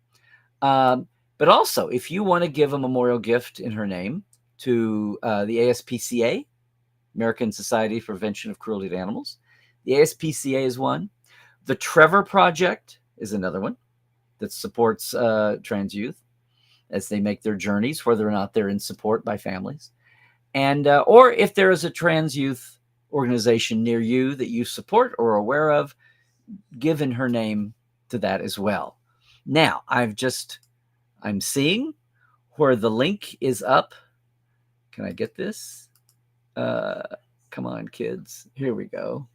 But also, if you want to give a memorial gift in her name to the ASPCA, American Society for Prevention of Cruelty to Animals, the ASPCA is one. The Trevor Project is another one that supports trans youth as they make their journeys, whether or not they're in support by families. And or if there is a trans youth organization near you that you support or are aware of, give in her name to that as well. Now, I'm seeing where the link is up. Can I get this? Come on, kids. Here we go.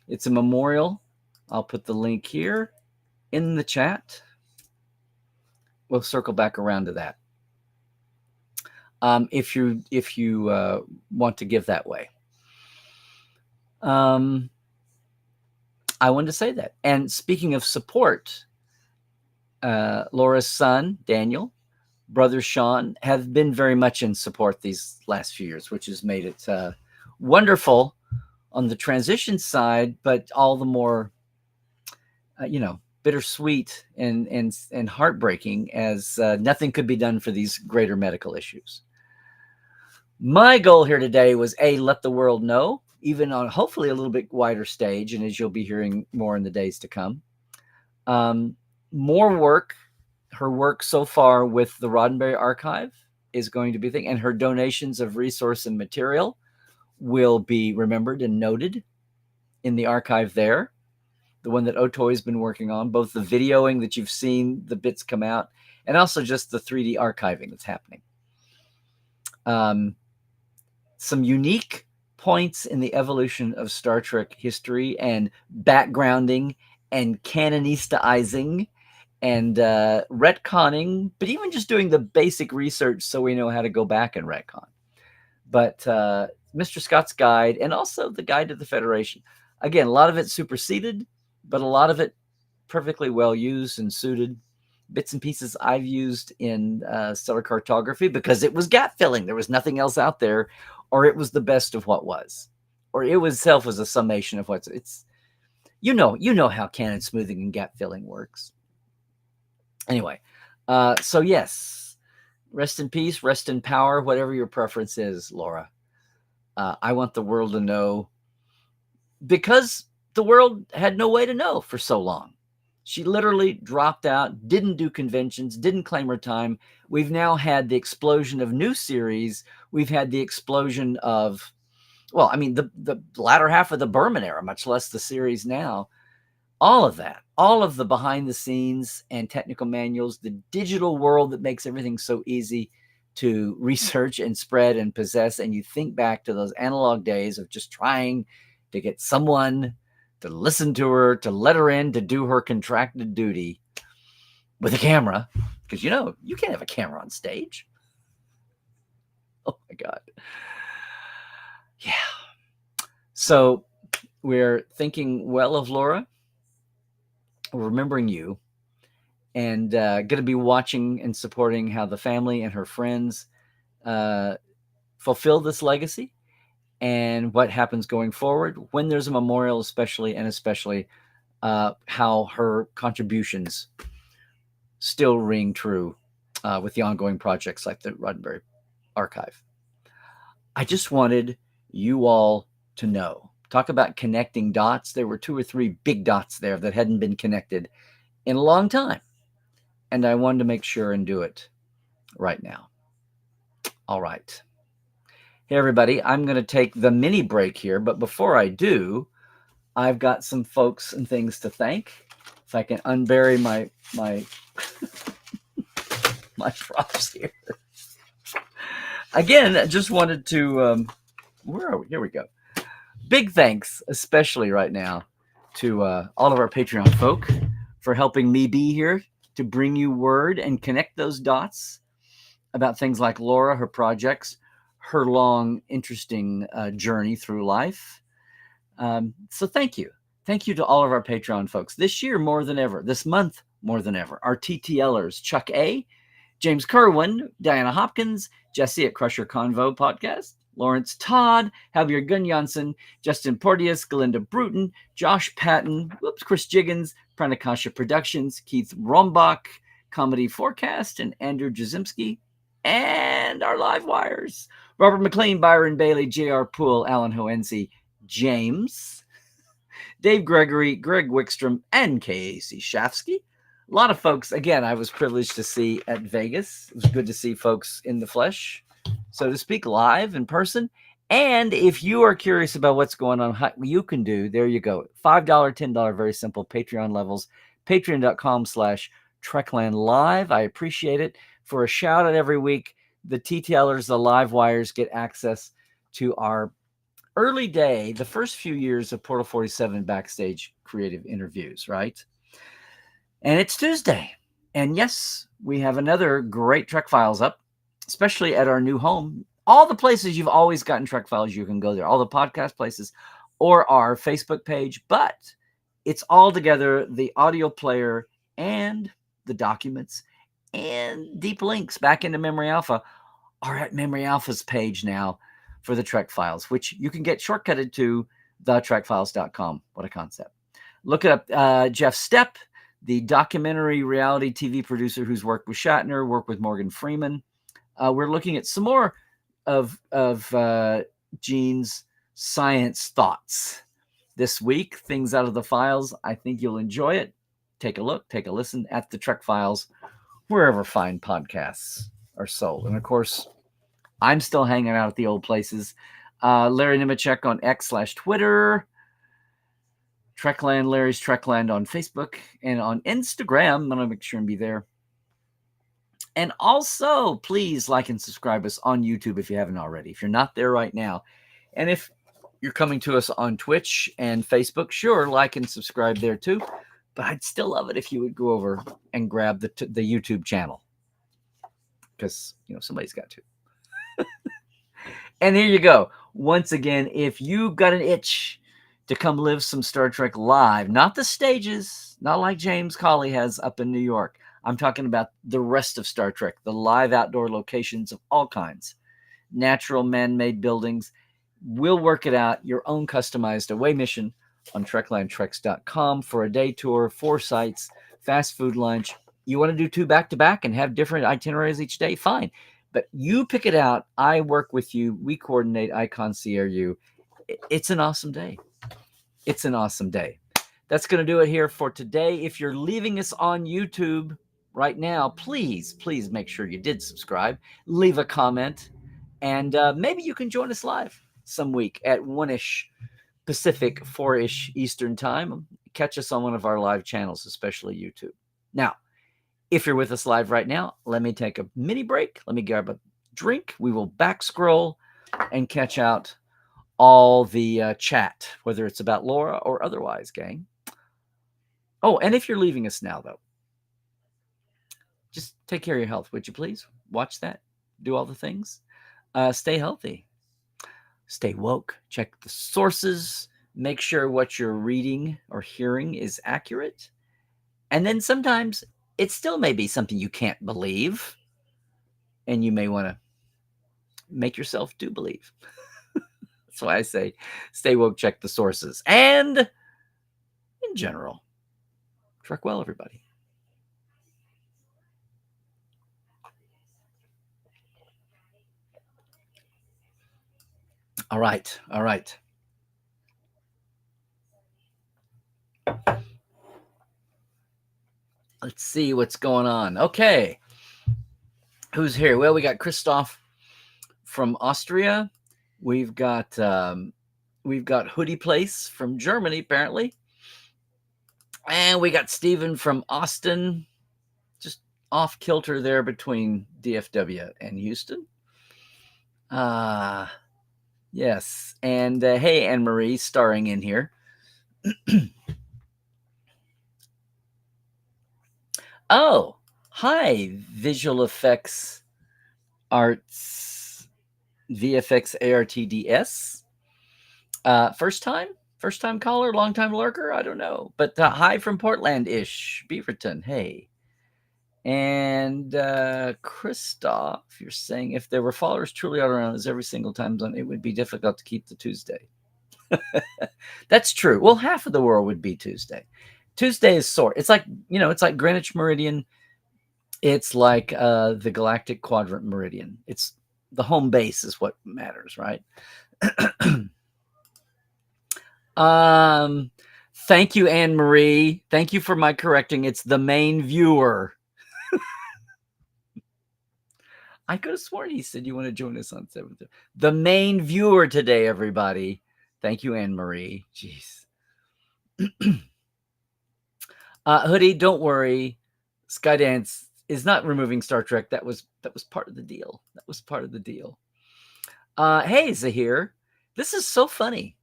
It's a memorial. I'll put the link here in the chat. We'll circle back around to that. If you want to give that way. I wanted to say that. And speaking of support, Laura's son, Daniel, brother Sean, have been very much in support these last few years, which has made it wonderful on the transition side, but all the more, bittersweet and heartbreaking as nothing could be done for these greater medical issues. My goal here today was let the world know, even on hopefully a little bit wider stage, and as you'll be hearing more in the days to come. More work, her work so far with the Roddenberry Archive is going to be a thing, and her donations of resource and material will be remembered and noted in the archive there. The one that Otoy's been working on, both the videoing that you've seen, the bits come out, and also just the 3D archiving that's happening. Some unique points in the evolution of Star Trek history and backgrounding and canonistaizing and retconning, but even just doing the basic research so we know how to go back and retcon. But Mr. Scott's guide and also the guide to the Federation. Again, a lot of it superseded, but a lot of it perfectly well used and suited. Bits and pieces I've used in stellar cartography because it was gap filling. There was nothing else out there, or it was the best of what was, or it was itself was a summation of what's. It's you know how canon smoothing and gap filling works. Anyway, so yes, rest in peace, rest in power, whatever your preference is, Laura. I want the world to know because the world had no way to know for so long. She literally dropped out, didn't do conventions, didn't claim her time. We've now had the explosion of new series. We've had the explosion of, the latter half of the Berman era, much less the series now. All of that, all of the behind the scenes and technical manuals, the digital world that makes everything so easy to research and spread and possess. And you think back to those analog days of just trying to get someone to listen to her, to let her in, to do her contracted duty with a camera. Because, you can't have a camera on stage. Oh, my God. Yeah. So we're thinking well of Laura. We're remembering you. And going to be watching and supporting how the family and her friends fulfill this legacy. And what happens going forward when there's a memorial, especially how her contributions still ring true with the ongoing projects like the Roddenberry Archive. I just wanted you all to know. Talk about connecting dots. There were 2 or 3 big dots there that hadn't been connected in a long time. And I wanted to make sure and do it right now. All right. Hey, everybody, I'm going to take the mini break here. But before I do, I've got some folks and things to thank. If I can unbury my my props here. Again, I just wanted to, where are we? Here we go. Big thanks, especially right now, to all of our Patreon folk for helping me be here to bring you word and connect those dots about things like Lora, her projects, her long, interesting journey through life. So thank you. Thank you to all of our Patreon folks. This year, more than ever, this month, more than ever, our TTLers, Chuck A., James Kerwin, Diana Hopkins, Jesse at Crusher Convo Podcast, Lawrence Todd, Javier Gunjansen, Justin Porteous, Galinda Bruton, Josh Patton, Chris Jiggins, Pranakasha Productions, Keith Rombach, Comedy Forecast, and Andrew Jazimski, and our live wires, Robert McLean, Byron Bailey, J.R. Poole, Alan Hoenzi, James, Dave Gregory, Greg Wickstrom, and Casey Shafsky. A lot of folks, again, I was privileged to see at Vegas. It was good to see folks in the flesh, so to speak, live in person. And if you are curious about what's going on, you can do, there you go, $5, $10, very simple Patreon levels, patreon.com/Trekland Live. I appreciate it. For a shout out every week, the TTLers, the live wires, get access to our early day, the first few years of Portal 47 backstage creative interviews, right? And it's Tuesday. And yes, we have another great Trek Files up, especially at our new home. All the places you've always gotten Trek Files, you can go there. All the podcast places or our Facebook page. But it's all together, the audio player and the documents and deep links back into Memory Alpha are at Memory Alpha's page now for the Trek Files, which you can get shortcutted to thetrekfiles.com. What a concept. Look up Jeff Stepp, the documentary reality TV producer who's worked with Shatner, worked with Morgan Freeman. We're looking at some more of Gene's science thoughts this week, things out of the files. I think you'll enjoy it. Take a look, take a listen at the Trek Files, wherever fine podcasts are sold. And of course, I'm still hanging out at the old places. Larry Nemechek on X/Twitter. Trekland, Larry's Trekland on Facebook and on Instagram. I'm going to make sure and be there. And also, please like and subscribe us on YouTube if you haven't already. If you're not there right now. And if you're coming to us on Twitch and Facebook, sure, like and subscribe there too. But I'd still love it if you would go over and grab the YouTube channel. Because, somebody's got to. And here you go. Once again, if you've got an itch to come live some Star Trek live, not the stages, not like James Cawley has up in New York. I'm talking about the rest of Star Trek, the live outdoor locations of all kinds, natural man-made buildings. We'll work it out, your own customized away mission on TreklandTreks.com for a day tour, 4 sites, fast food lunch. You want to do 2 back-to-back and have different itineraries each day? Fine. But you pick it out. I work with you. We coordinate. I concierge you. It's an awesome day. It's an awesome day. That's going to do it here for today. If you're leaving us on YouTube right now, please make sure you did subscribe, leave a comment, and maybe you can join us live some week at 1-ish Pacific, 4-ish Eastern time. Catch us on one of our live channels, especially YouTube. Now, if you're with us live right now, let me take a mini break. Let me grab a drink. We will back scroll and catch out all the chat, whether it's about Lora or otherwise, gang. Oh, and if you're leaving us now, though, just take care of your health, would you please? Watch that. Do all the things. Stay healthy. Stay woke. Check the sources. Make sure what you're reading or hearing is accurate. And then sometimes it still may be something you can't believe. And you may want to make yourself do believe. That's why I say stay woke, check the sources. And in general, trek well, everybody. All right. Let's see what's going on. Okay. Who's here? Well, we got Christoph from Austria. We've got Hoodie Place from Germany, apparently. And we got Stephen from Austin. Just off kilter there between DFW and Houston. Yes. And hey, Anne-Marie, starring in here. Oh, hi, visual effects arts, VFX ARTDS. First time caller, long time lurker. I don't know, but hi from Portland-ish, Beaverton. Hey, and Christoph, you're saying if there were followers truly all around us every single time zone, it would be difficult to keep the Tuesday. That's true. Well, half of the world would be Tuesday. Tuesday is sort. It's like, it's like Greenwich Meridian. It's like the Galactic Quadrant Meridian. It's the home base is what matters, right? Thank you, Anne Marie. Thank you for my correcting. It's the main viewer. I could have sworn he said you want to join us on 7th. The main viewer today, everybody. Thank you, Anne Marie. Jeez. Hoodie, don't worry. Skydance is not removing Star Trek. That was part of the deal. That was part of the deal. Hey, Zahir. This is so funny.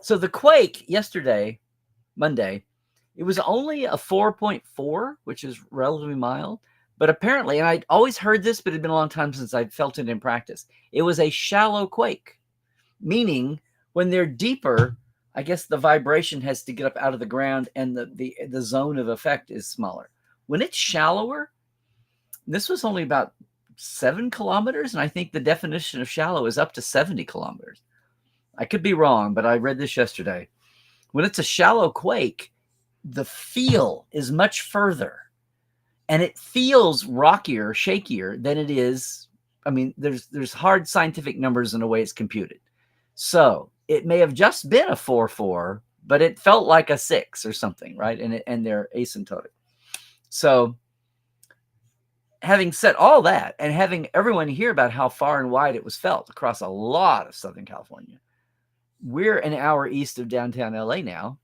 So the quake yesterday, Monday, it was only a 4.4, which is relatively mild. But apparently, and I'd always heard this, but it had been a long time since I'd felt it in practice. It was a shallow quake, meaning when they're deeper, I guess the vibration has to get up out of the ground and the zone of effect is smaller. When it's shallower, this was only about 7 kilometers, and I think the definition of shallow is up to 70 kilometers. I could be wrong, but I read this yesterday. When it's a shallow quake, the feel is much further, and it feels rockier, shakier than it is. I mean, there's hard scientific numbers in the way it's computed. So it may have just been a 4.4, but it felt like a 6 or something, right? And they're asymptotic. So having said all that, and having everyone hear about how far and wide it was felt across a lot of Southern California, we're an hour east of downtown LA now,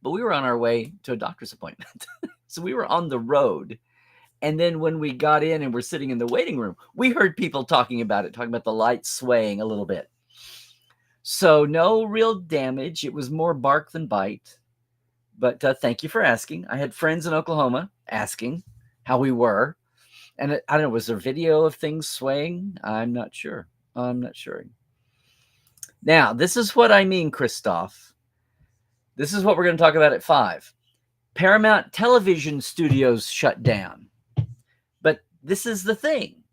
but we were on our way to a doctor's appointment. So we were on the road. And then when we got in and we're sitting in the waiting room, we heard people talking about the lights swaying a little bit. So no real damage. It was more bark than bite. But thank you for asking. I had friends in Oklahoma asking how we were. And I don't know, was there video of things swaying? I'm not sure. Now, this is what I mean, Christoph. This is what we're going to talk about at 5. Paramount Television Studios shut down. But this is the thing.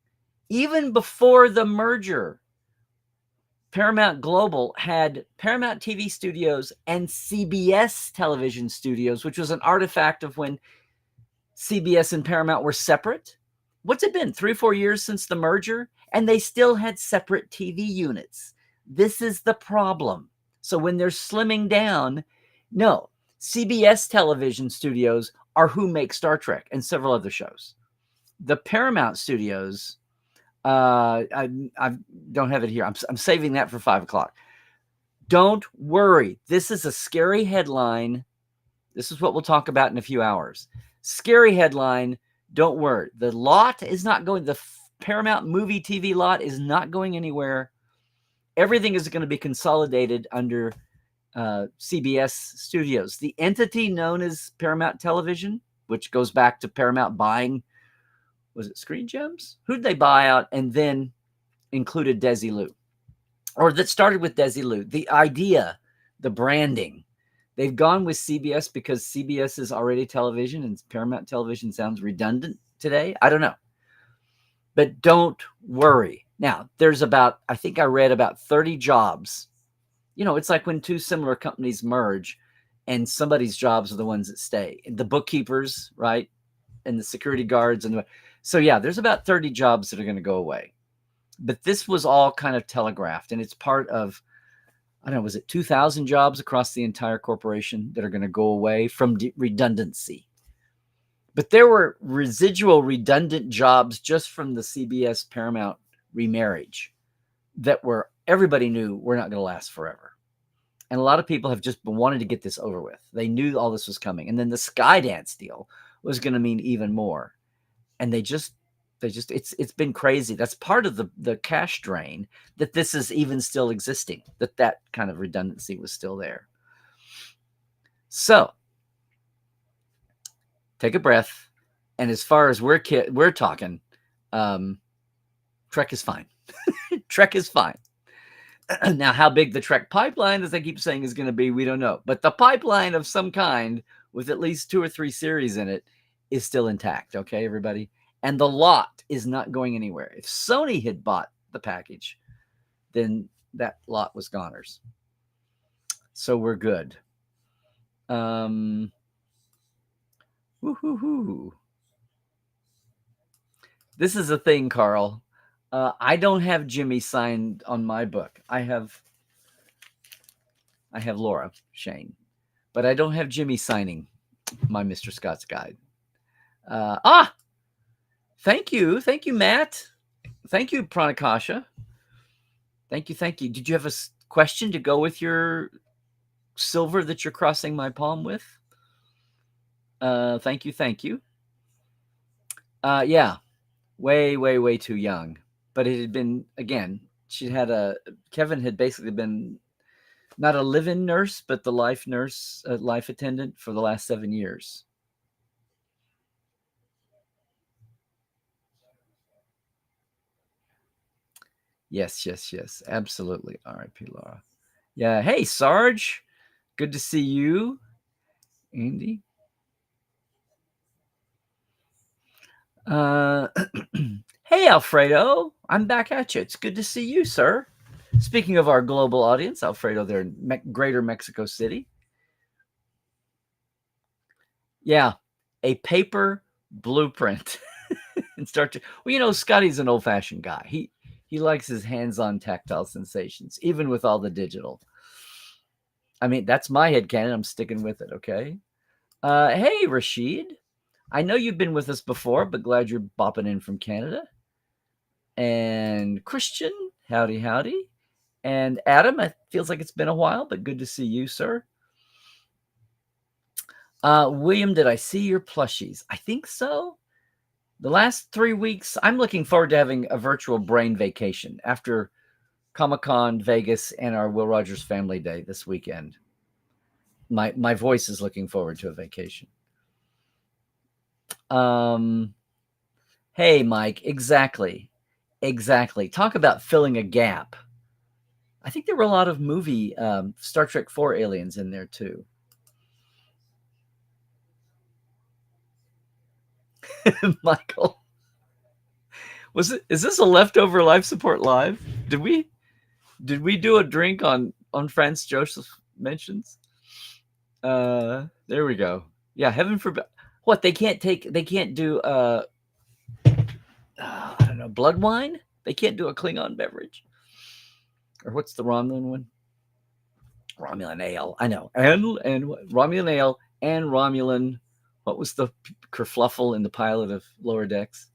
Even before the merger, Paramount Global had Paramount TV Studios and CBS Television Studios, which was an artifact of when CBS and Paramount were separate. What's it been, 3 or 4 years since the merger? And they still had separate TV units. This is the problem. So when they're slimming down, no, CBS Television Studios are who make Star Trek and several other shows. The Paramount Studios, I don't have it here. I'm saving that for 5 o'clock. Don't worry. This is a scary headline. This is what we'll talk about in a few hours. Scary headline. Don't worry. The lot is not going, the Paramount movie TV lot is not going anywhere. Everything is going to be consolidated under CBS Studios. The entity known as Paramount Television, which goes back to Paramount buying, was it Screen Gems? Who'd they buy out and then included Desilu? Or that started with Desilu. The idea, the branding. They've gone with CBS because CBS is already television and Paramount Television sounds redundant today. I don't know. But don't worry. Now, there's I think I read about 30 jobs. It's like when two similar companies merge and somebody's jobs are the ones that stay. The bookkeepers, right? And the security guards. So, yeah, there's about 30 jobs that are going to go away. But this was all kind of telegraphed. And it's part of, I don't know, was it 2,000 jobs across the entire corporation that are going to go away from redundancy? But there were residual redundant jobs just from the CBS Paramount remarriage that everybody knew were not going to last forever. And a lot of people have just been wanting to get this over with. They knew all this was coming. And then the Skydance deal was going to mean even more. And it's been crazy. That's part of the cash drain, that this is even still existing, that kind of redundancy was still there. So take a breath. And as far as we're talking, Trek is fine. Trek is fine. Now, how big the Trek pipeline, as I keep saying, is going to be, we don't know. But the pipeline of some kind with at least 2 or 3 series in it is still intact. Okay, everybody? And the lot is not going anywhere. If Sony had bought the package, then that lot was goners. So we're good. Woo-hoo-hoo. This is a thing, Carl. I don't have Jimmy signed on my book. I have Lora Shane, but I don't have Jimmy signing my Mr. Scott's Guide. Thank you, Matt. Thank you, Pranakasha. Thank you. Did you have a question to go with your silver that you're crossing my palm with? Thank you. Yeah, way too young. But it had been, again, Kevin had basically been not a live-in nurse, but the life nurse, life attendant for the last 7 years. Yes, absolutely. R.I.P. Laura. Yeah. Hey, Sarge. Good to see you, Andy. Hey, Alfredo. I'm back at you. It's good to see you, sir. Speaking of our global audience, Alfredo, there in Greater Mexico City. Yeah, a paper blueprint and start to. Well, Scotty's an old-fashioned guy. He likes his hands-on tactile sensations, even with all the digital. I mean, that's my headcanon. I'm sticking with it. Okay. Hey, Rashid. I know you've been with us before, but glad you're bopping in from Canada. And Christian, howdy. And Adam, it feels like it's been a while, but good to see you, sir. William, did I see your plushies? I think so. The last 3 weeks, I'm looking forward to having a virtual brain vacation after Comic-Con, Vegas, and our Will Rogers Family Day this weekend. My voice is looking forward to a vacation. Hey, Mike, exactly. Talk about filling a gap. I think there were a lot of movie Star Trek 4 aliens in there too. Michael, is this a leftover life support live? Did we do a drink on Franz Joseph mentions? There we go. Yeah, heaven forbid. What, they can't do I don't know, blood wine? They can't do a Klingon beverage? Or what's the Romulan one? Romulan ale. I know. And Romulan ale and Romulan. What was the kerfluffle in the pilot of Lower Decks?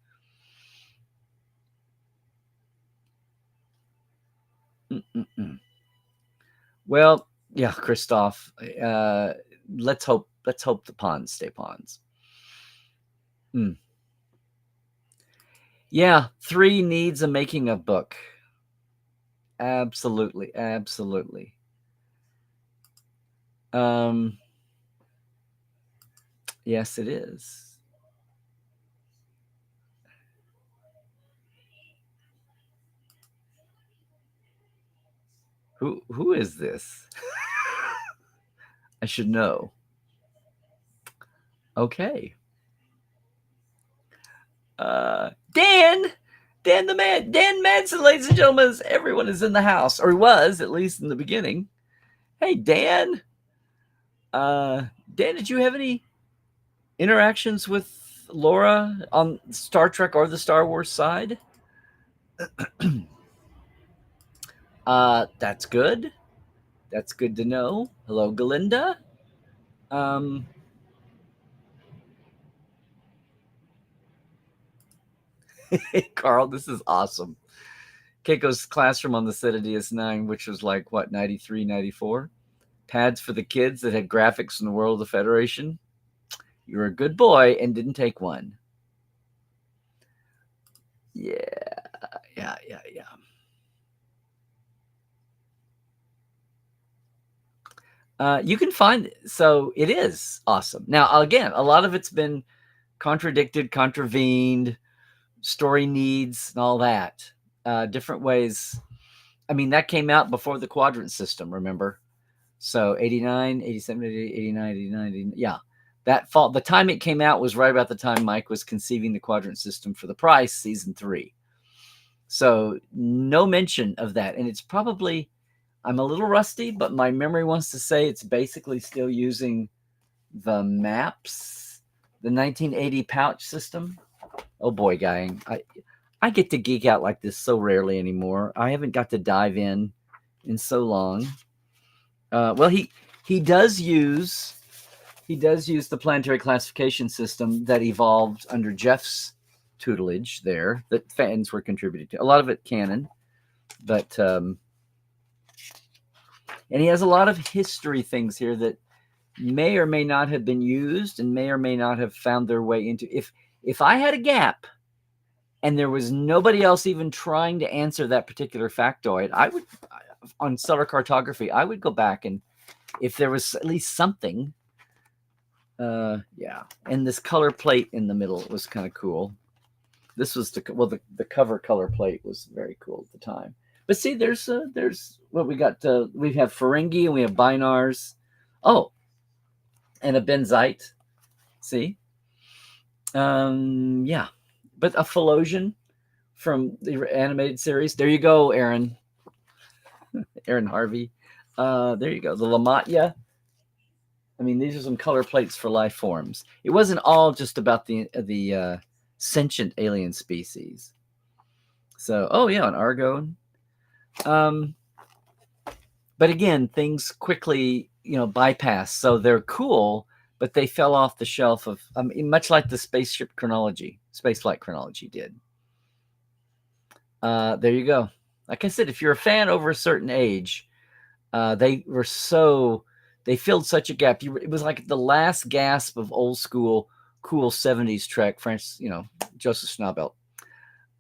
Well, yeah, Christoph. Let's hope the ponds stay ponds. Yeah, 3 needs a making of book. Absolutely. Yes, it is. Who is this? I should know. Okay. Dan the man, Dan Madsen, ladies and gentlemen, everyone is in the house, or he was, at least in the beginning. Hey, Dan. Dan, did you have any interactions with Laura on Star Trek or the Star Wars side? That's good. That's good to know. Hello, Galinda. Carl, this is awesome. Keiko's classroom on the set of DS9, which was like, what, 93, 94? Pads for the kids that had graphics in the world of the Federation. You're a good boy and didn't take one. Yeah. You can find, so it is awesome. Now, again, a lot of it's been contradicted, contravened, story needs, and all that. Different ways. I mean, that came out before the quadrant system, remember? So 89, 87, 89, 89, 89 yeah. That fall, the time it came out was right about the time Mike was conceiving the quadrant system for The Price, season 3. So no mention of that. And it's probably, I'm a little rusty, but my memory wants to say it's basically still using the maps, the 1980 pouch system. Oh boy, gang. I get to geek out like this so rarely anymore. I haven't got to dive in so long. Well, he does use the planetary classification system that evolved under Jeff's tutelage there, that fans were contributing to. A lot of it canon, but and he has a lot of history things here that may or may not have been used and may or may not have found their way into. If I had a gap and there was nobody else even trying to answer that particular factoid, I would, on stellar cartography, I would go back, and if there was at least something, yeah. And this color plate in the middle was kind of cool. This was the cover color plate was very cool at the time. But see, there's what we got. We have Ferengi and we have Binars. Oh, and a Benzite. See, yeah. But a Philosian from the animated series. There you go, Aaron. Aaron Harvey. There you go. The Lamatia. I mean, these are some color plates for life forms. It wasn't all just about the sentient alien species. So, oh yeah, an Argo. But again, things quickly, bypass. So they're cool, but they fell off the shelf of, much like the spaceflight chronology did. There you go. Like I said, if you're a fan over a certain age, they filled such a gap. It was like the last gasp of old school, cool 70s Trek, Joseph Schnabel.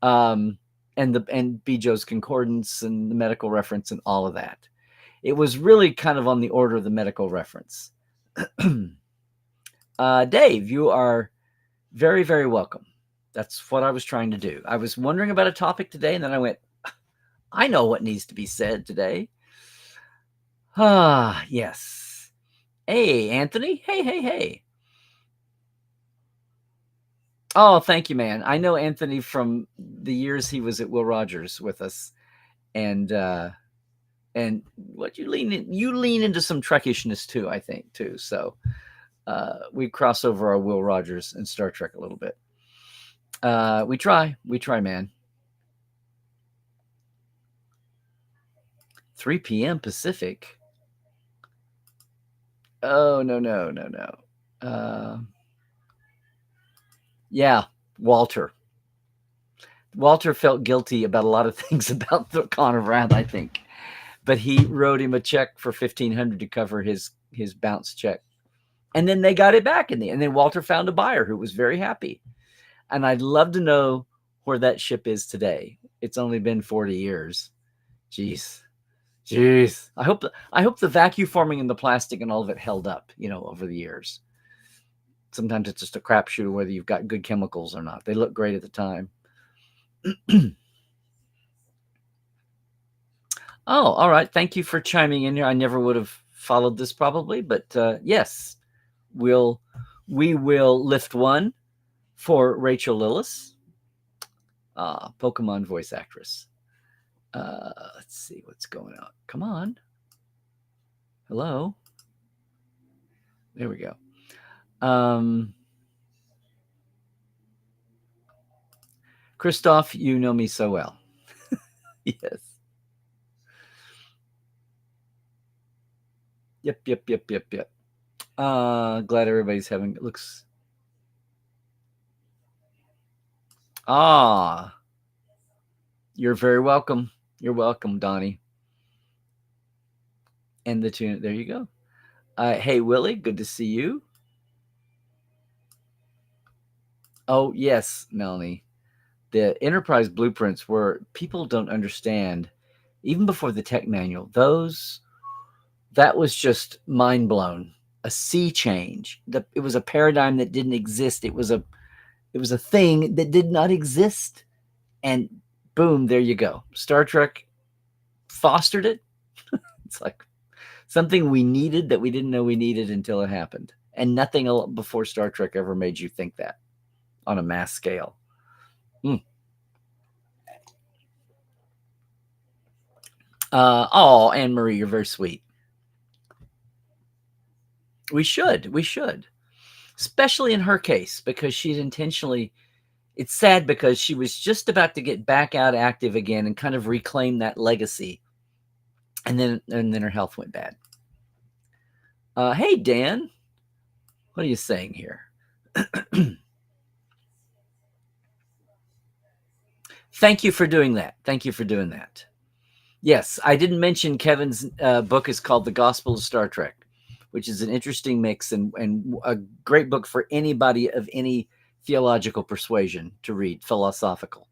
And Bijo's Concordance and the medical reference and all of that. It was really kind of on the order of the medical reference. Dave, you are very, very welcome. That's what I was trying to do. I was wondering about a topic today, and then I went, I know what needs to be said today. Yes. Hey, Anthony. Hey. Oh, thank you, man. I know Anthony from the years he was at Will Rogers with us, and what you lean into some Trekishness too, I think too. So we cross over our Will Rogers and Star Trek a little bit. We try, man. 3 p.m. Pacific. Oh, no. Yeah, Walter. Walter felt guilty about a lot of things about the Con of Wrath, I think. But he wrote him a check for $1,500 to cover his bounce check. And then they got it back and then Walter found a buyer who was very happy. And I'd love to know where that ship is today. It's only been 40 years. Jeez. I hope the vacuum forming in the plastic and all of it held up, over the years. Sometimes it's just a crapshoot whether you've got good chemicals or not. They look great at the time. Oh, all right. Thank you for chiming in here. I never would have followed this probably, but yes, we will lift one for Rachel Lillis, Pokemon voice actress. Let's see what's going on. Come on. Hello. There we go. Christoph, you know me so well. Yes. Yep. Glad everybody's having it. Looks. You're very welcome. You're welcome, Donnie. And the tune. There you go. Hey, Willie, good to see you. Oh, yes, Melanie. The Enterprise blueprints were, people don't understand, even before the tech manual, that was just mind blown. A sea change. It was a paradigm that didn't exist. It was It was a thing that did not exist. And boom, there you go. Star Trek fostered it. It's like something we needed that we didn't know we needed until it happened. And nothing before Star Trek ever made you think that on a mass scale. Oh, Anne Marie, you're very sweet. We should. Especially in her case, because she's intentionally. It's sad because she was just about to get back out active again and kind of reclaim that legacy. And then her health went bad. Hey, Dan. What are you saying here? Thank you for doing that. Yes, I didn't mention Kevin's book is called The Gospel of Star Trek, which is an interesting mix and a great book for anybody of any theological persuasion to read, philosophical.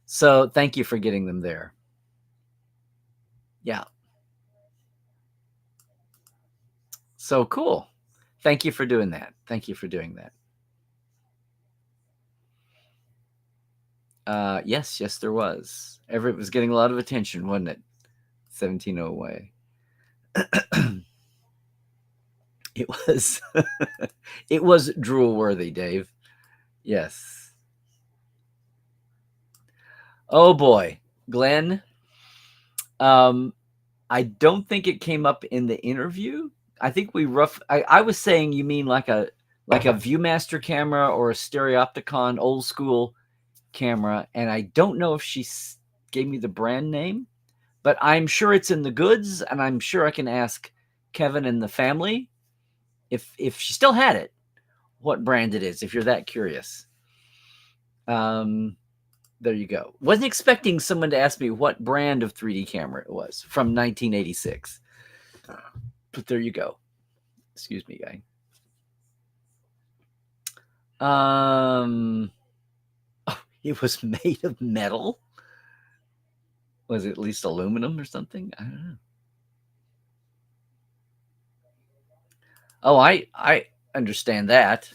So thank you for getting them there. Yeah. So cool. Thank you for doing that. Yes, there was. Everett was getting a lot of attention, wasn't it? 17 way. It was it was drool worthy, Dave. Yes. Oh boy, Glenn. I don't think it came up in the interview. I think I was saying you mean like a ViewMaster camera or a stereopticon old school camera, and I don't know if she gave me the brand name, but I'm sure it's in the goods, and I'm sure I can ask Kevin and the family if she still had it, what brand it is, if you're that curious. There you go. Wasn't expecting someone to ask me what brand of 3D camera it was from 1986. But there you go. Excuse me, guy. Oh, it was made of metal. Was it at least aluminum or something? I don't know. Oh, I understand that.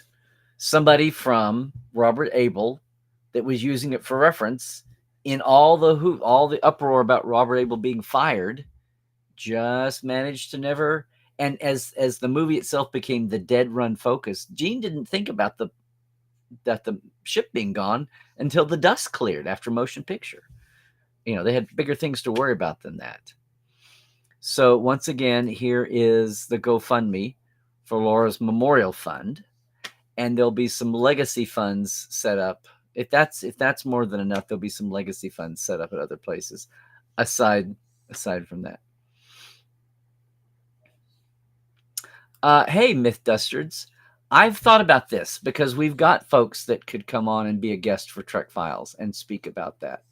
Somebody from Robert Abel that was using it for reference in all the uproar about Robert Abel being fired, just managed to never. And as the movie itself became the dead run focus, Gene didn't think about the ship being gone until the dust cleared after motion picture. They had bigger things to worry about than that. So once again, here is the GoFundMe for Laura's Memorial Fund, and there'll be some legacy funds set up. If that's more than enough, there'll be some legacy funds set up at other places, aside from that. Hey, Myth Dustards, I've thought about this because we've got folks that could come on and be a guest for Trek Files and speak about that.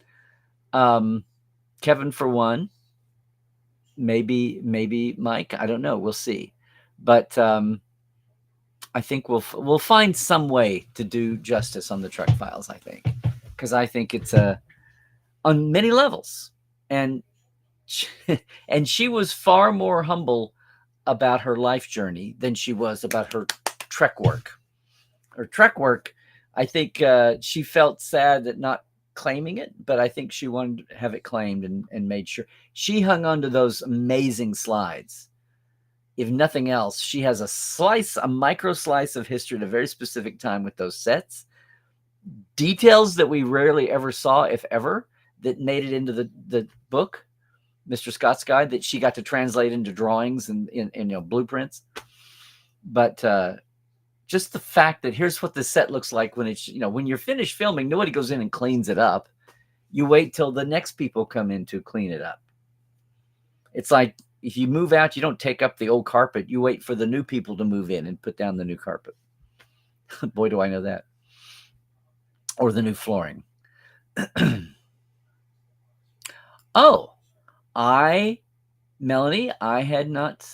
Kevin for one, maybe Mike. I don't know. We'll see. But I think we'll find some way to do justice on the Trek Files. I think, because I think it's on many levels, and she was far more humble about her life journey than she was about her Trek work. Her Trek work, I think she felt sad that not claiming it, but I think she wanted to have it claimed and made sure. She hung on to those amazing slides. If nothing else, she has a micro slice of history at a very specific time with those sets. Details that we rarely ever saw, if ever, that made it into the book, Mr. Scott's Guide, that she got to translate into drawings and in blueprints. But just the fact that here's what the set looks like when it's, when you're finished filming, nobody goes in and cleans it up. You wait till the next people come in to clean it up. It's like if you move out, you don't take up the old carpet. You wait for the new people to move in and put down the new carpet. Boy, do I know that. Or the new flooring. Oh, Melanie, I had not.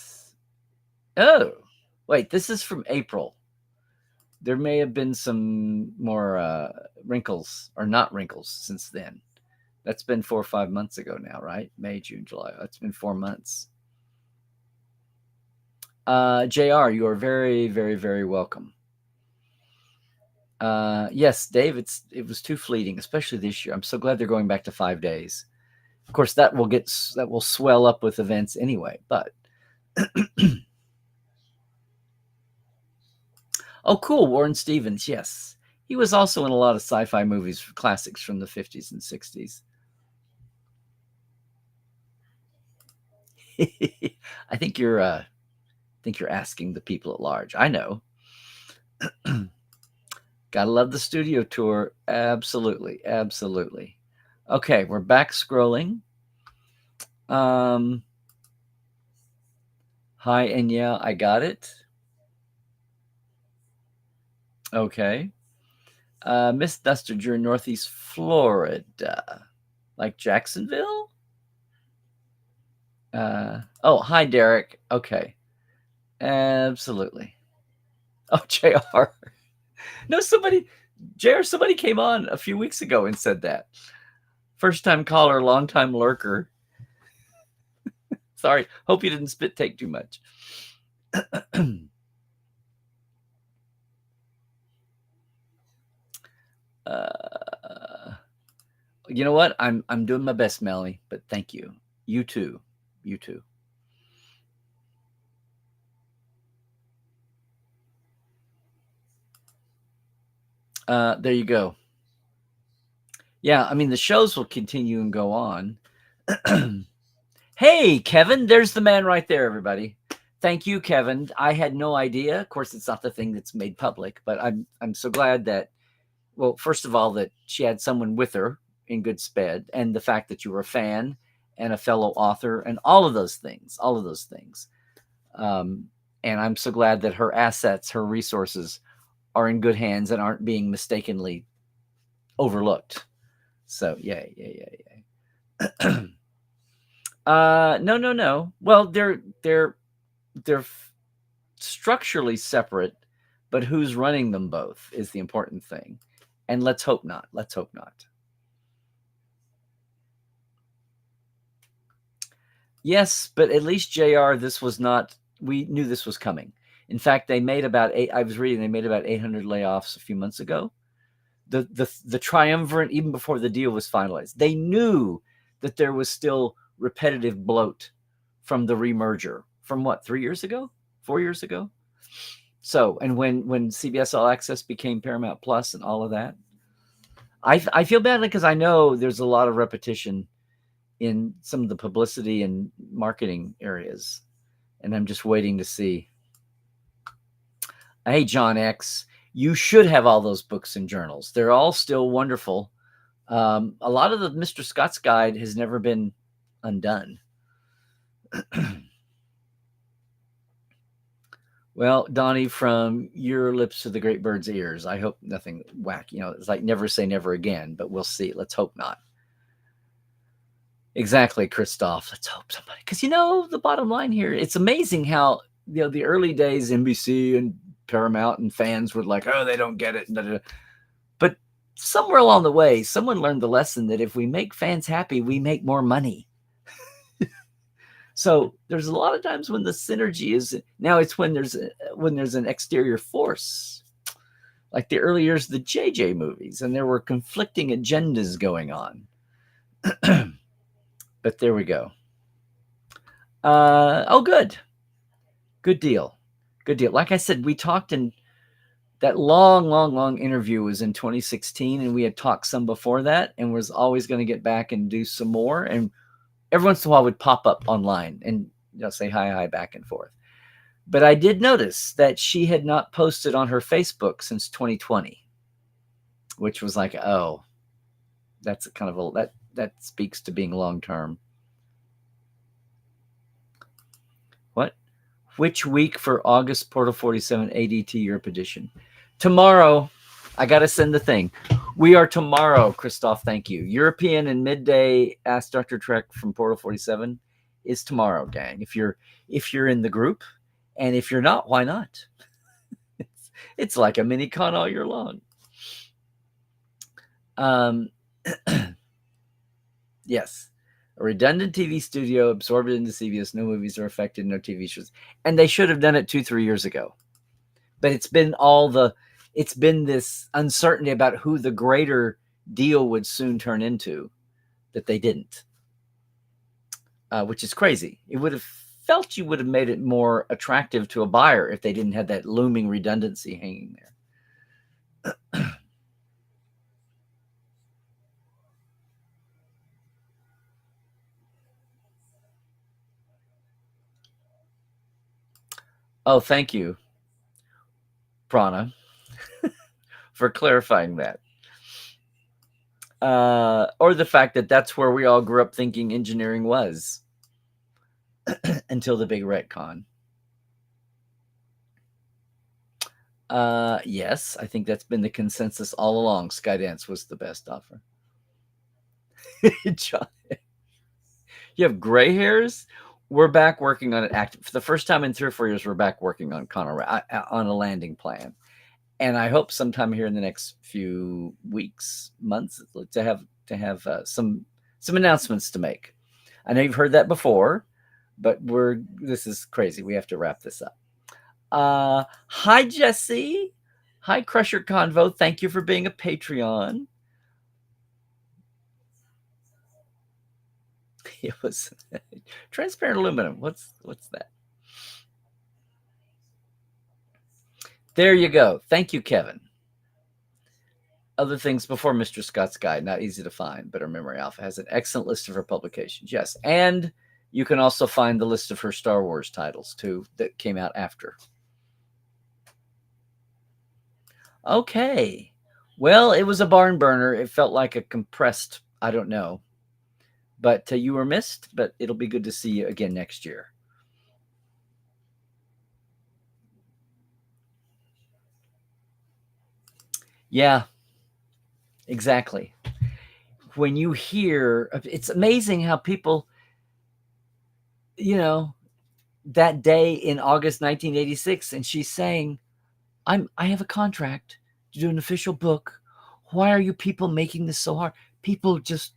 Oh, wait, this is from April. There may have been some more wrinkles, or not wrinkles, since then. That's been 4 or 5 months ago now, right? May, June, July. That's been 4 months. JR, you are very, very, very welcome. Yes, Dave, it was too fleeting, especially this year. I'm so glad they're going back to 5 days. Of course, that will swell up with events anyway, but oh, cool, Warren Stevens, yes. He was also in a lot of sci-fi movies, classics from the 50s and 60s. I think you're asking the people at large. I know. Gotta love the studio tour. Absolutely, absolutely. Okay, we're back scrolling. Hi, and yeah, I got it. Okay. Miss Duster, you're in Northeast Florida, like Jacksonville. Oh, hi, Derek. Okay, absolutely. Oh, Jr. No, somebody came on a few weeks ago and said that. First time caller, long time lurker. Sorry, hope you didn't spit take too much. You know what? I'm doing my best, Melanie, but thank you. You too. You too. There you go. Yeah, I mean the shows will continue and go on. Hey, Kevin, there's the man right there, everybody. Thank you, Kevin. I had no idea. Of course, it's not the thing that's made public, but I'm so glad that, well, first of all, that she had someone with her in good stead, and the fact that you were a fan and a fellow author, and all of those things, and I'm so glad that her assets, her resources, are in good hands and aren't being mistakenly overlooked. So, yay, yay, yay, yay. No. Well, they're structurally separate, but who's running them both is the important thing. And let's hope not. Let's hope not. Yes, but at least JR, this was not. We knew this was coming. In fact, they made about eight. I was reading they made about 800 layoffs a few months ago. The triumvirate, even before the deal was finalized, they knew that there was still repetitive bloat from the remerger from what, 3 years ago, 4 years ago. So, and when CBS All Access became Paramount Plus and all of that, I feel badly because I know there's a lot of repetition in some of the publicity and marketing areas, and I'm just waiting to see. Hey, John X, you should have all those books and journals. They're all still wonderful. A lot of the Mr. Scott's Guide has never been undone. Well, Donnie, from your lips to the great bird's ears, I hope nothing whack. It's like never say never again, but we'll see. Let's hope not. Exactly, Christoph. Let's hope somebody, because the bottom line here, it's amazing how the early days NBC and Paramount and fans were like, oh, they don't get it. But somewhere along the way, someone learned the lesson that if we make fans happy, we make more money. So there's a lot of times when the synergy is now. It's when there's an exterior force, like the early years of the JJ movies, and there were conflicting agendas going on. But there we go. Oh, good deal. Like I said, we talked in that long interview was in 2016, and we had talked some before that, and was always going to get back and do some more. And every once in a while would pop up online and say hi back and forth. But I did notice that she had not posted on her Facebook since 2020, which was like, oh, that's kind of that speaks to being long term. What? Which week for August Portal 47 ADT Europe edition? Tomorrow. I got to send the thing. We are tomorrow, Christoph. Thank you. European and midday Ask Dr. Trek from Portal 47 is tomorrow, gang. If you're in the group, and if you're not, why not? It's like a mini con all year long. Yes. A redundant TV studio absorbed into CBS. No movies are affected. No TV shows. And they should have done it 2-3 years ago. But it's been all the it's been this uncertainty about who the greater deal would soon turn into that they didn't, which is crazy. It would have felt you would have made it more attractive to a buyer if they didn't have that looming redundancy hanging there. Oh, thank you, Prana, for clarifying that. Or the fact that that's where we all grew up thinking engineering was until the big retcon. Yes, I think that's been the consensus all along. Skydance was the best offer. John, you have gray hairs? We're back working on it active for the first time in 3 or 4 years. We're back working on on a landing plan, and I hope sometime here in the next few weeks, months, to have some announcements to make. I know you've heard that before, but this is crazy. We have to wrap this up. Hi Jesse, hi Crusher Convo. Thank you for being a Patreon. It was transparent aluminum. What's that? There you go. Thank you, Kevin. Other things before Mr. Scott's Guide, not easy to find, but our Memory Alpha has an excellent list of her publications. Yes, and you can also find the list of her Star Wars titles too that came out after. Okay. Well, it was a barn burner. It felt like a compressed, I don't know. But you were missed, but it'll be good to see you again next year. Yeah, exactly. When you hear, it's amazing how people, that day in August 1986, and she's saying, I have a contract to do an official book. Why are you people making this so hard? People just,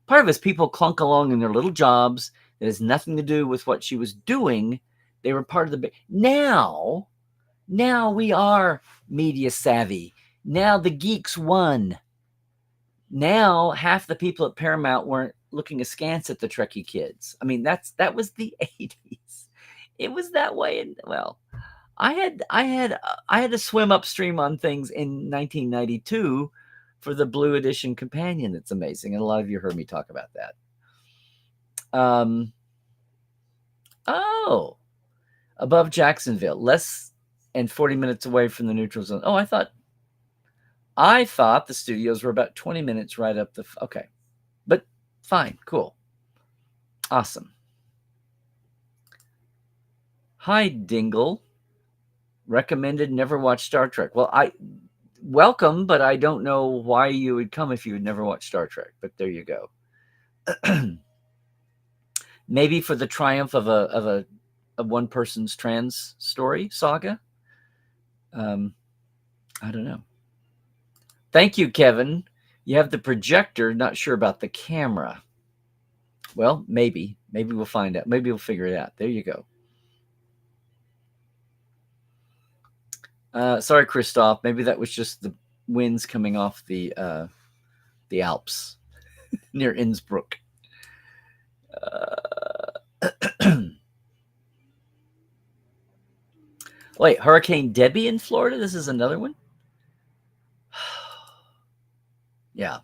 part of it's people clunk along in their little jobs that has nothing to do with what she was doing. They were part of the, now we are media savvy. Now the geeks won. Now half the people at Paramount weren't looking askance at the Trekkie kids. I mean, that was the 80s. It was that way. And well, I had to swim upstream on things in 1992 for the Blue Edition companion. That's amazing, and a lot of you heard me talk about that. Oh, above Jacksonville, less and 40 minutes away from the neutral zone. Oh, I thought the studios were about 20 minutes right up the. Okay, but fine, cool, awesome. Hi, Dingle. Recommended, never watched Star Trek. Well, welcome, but I don't know why you would come if you had never watched Star Trek. But there you go. Maybe for the triumph of a one person's trans story saga. I don't know. Thank you, Kevin. You have the projector. Not sure about the camera. Well, maybe we'll find out. Maybe we'll figure it out. There you go. Sorry, Christoph. Maybe that was just the winds coming off the Alps near Innsbruck. Wait, Hurricane Debbie in Florida? This is another one? Yeah.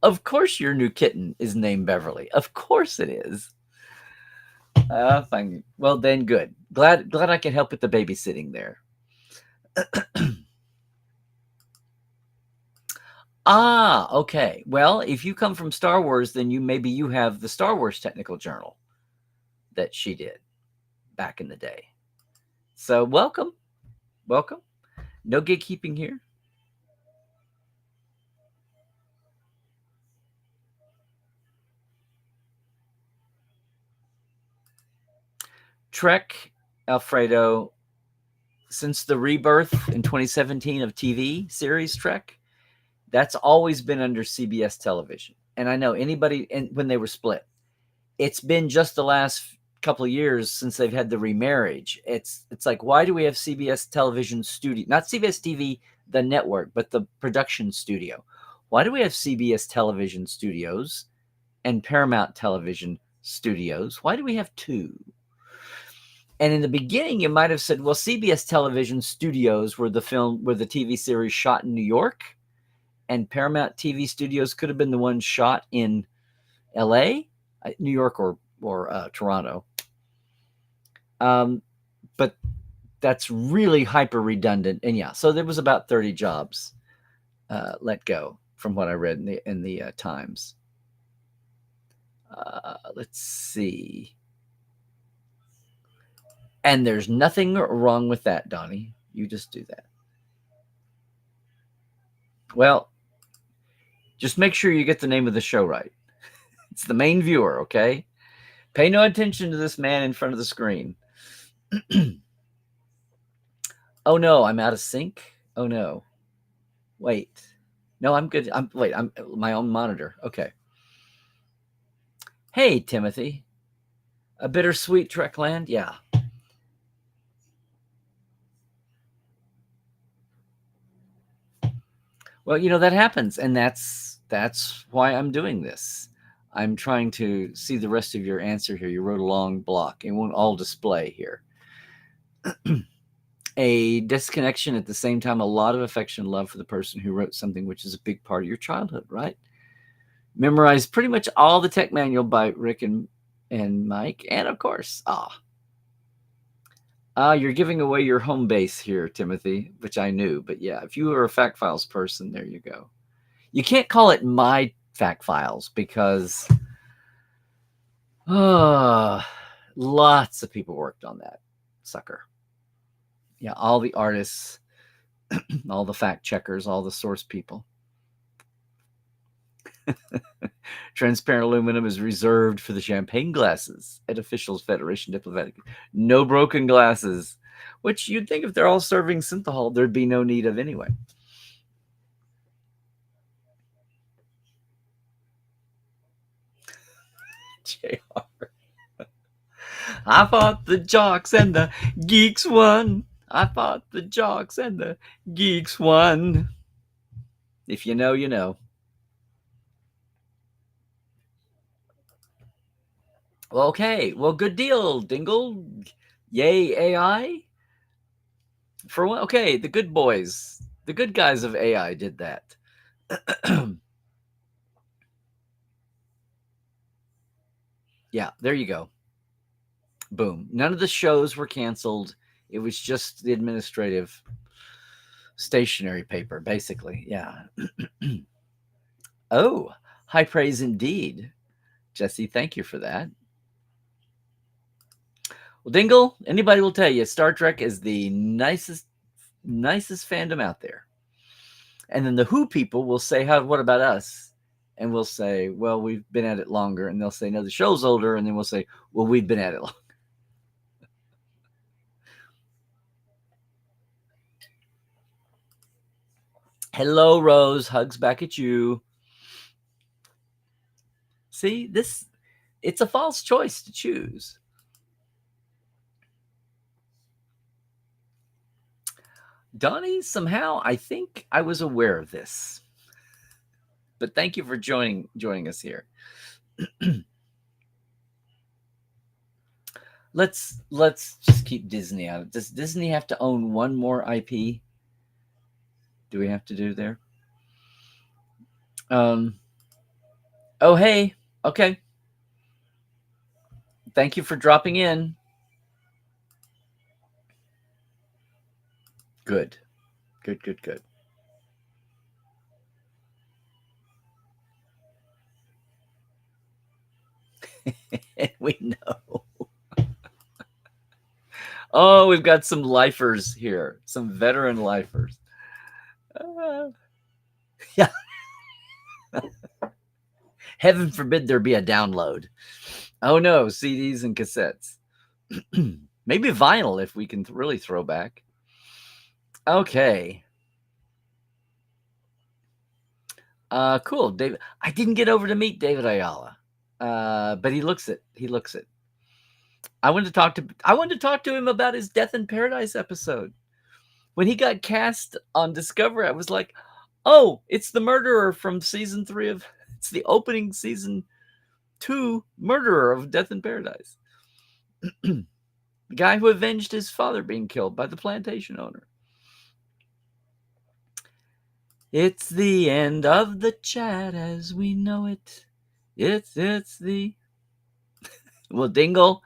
Of course your new kitten is named Beverly. Of course it is. Fine. Well, then good. Glad I can help with the babysitting there. Okay. Well, if you come from Star Wars, then maybe you have the Star Wars Technical Journal that she did back in the day. So welcome. No gatekeeping here. Trek, Alfredo, since the rebirth in 2017 of TV series Trek, that's always been under CBS television. And I know anybody, and when they were split, it's been just the last couple of years since they've had the remarriage. It's like, why do we have CBS television studio, not CBS TV, the network, but the production studio? Why do we have CBS television studios and Paramount television studios? Why do we have two? And in the beginning, you might have said, well, CBS television studios were the TV series shot in New York, and Paramount TV studios could have been the ones shot in LA, New York, or Toronto. But that's really hyper redundant. And yeah, so there was about 30 jobs let go from what I read in the Times. Let's see. And there's nothing wrong with that, Donnie. You just do that. Well, just make sure you get the name of the show right. It's the main viewer, okay? Pay no attention to this man in front of the screen. Oh no, I'm out of sync. Oh no. Wait. No, I'm good. I'm my own monitor. Okay. Hey, Timothy. A bittersweet Trekland? Yeah. Well, that happens, and that's why I'm doing this. I'm trying to see the rest of your answer here. You wrote a long block. It won't all display here. A disconnection, at the same time, a lot of affection and love for the person who wrote something which is a big part of your childhood, right? Memorize pretty much all the tech manual by Rick and Mike, and of course, you're giving away your home base here, Timothy, which I knew. But yeah, if you were a Fact Files person, there you go. You can't call it my Fact Files because lots of people worked on that sucker. Yeah, all the artists, all the fact checkers, all the source people. Transparent aluminum is reserved for the champagne glasses at Officials Federation Diplomatic. No broken glasses, which you'd think if they're all serving synthahol, there'd be no need of anyway. JR. I fought the jocks and the geeks won. I fought the jocks and the geeks won. If you know, you know. Okay, well, good deal, Dingle. Yay, AI. For what? Okay, the good boys, the good guys of AI did that. Yeah, there you go. Boom. None of the shows were canceled. It was just the administrative stationery paper, basically. Yeah. Oh, high praise indeed. Jesse, thank you for that. Well, Dingle, anybody will tell you Star Trek is the nicest fandom out there. And then the Who people will say, what about us? And we'll say, well, we've been at it longer. And they'll say, no, the show's older. And then we'll say, well, we've been at it longer. Hello, Rose. Hugs back at you. See, it's a false choice to choose. Donnie, somehow, I think I was aware of this. But thank you for joining us here. Let's just keep Disney out. Does Disney have to own one more IP? Do we have to do there? Oh, hey. Okay. Thank you for dropping in. Good. We know. Oh, we've got some lifers here, some veteran lifers. Yeah. Heaven forbid there be a download. Oh no, CDs and cassettes. Maybe vinyl if we can really throw back. Okay. Cool, David. I didn't get over to meet David Ayala, but he looks it. I wanted to talk to him about his Death in Paradise episode. When he got cast on Discovery, I was like, oh, it's the murderer from season 3 of, it's the opening season 2 murderer of Death in Paradise. The guy who avenged his father being killed by the plantation owner. It's the end of the chat as we know it. It's the... Well, Dingle,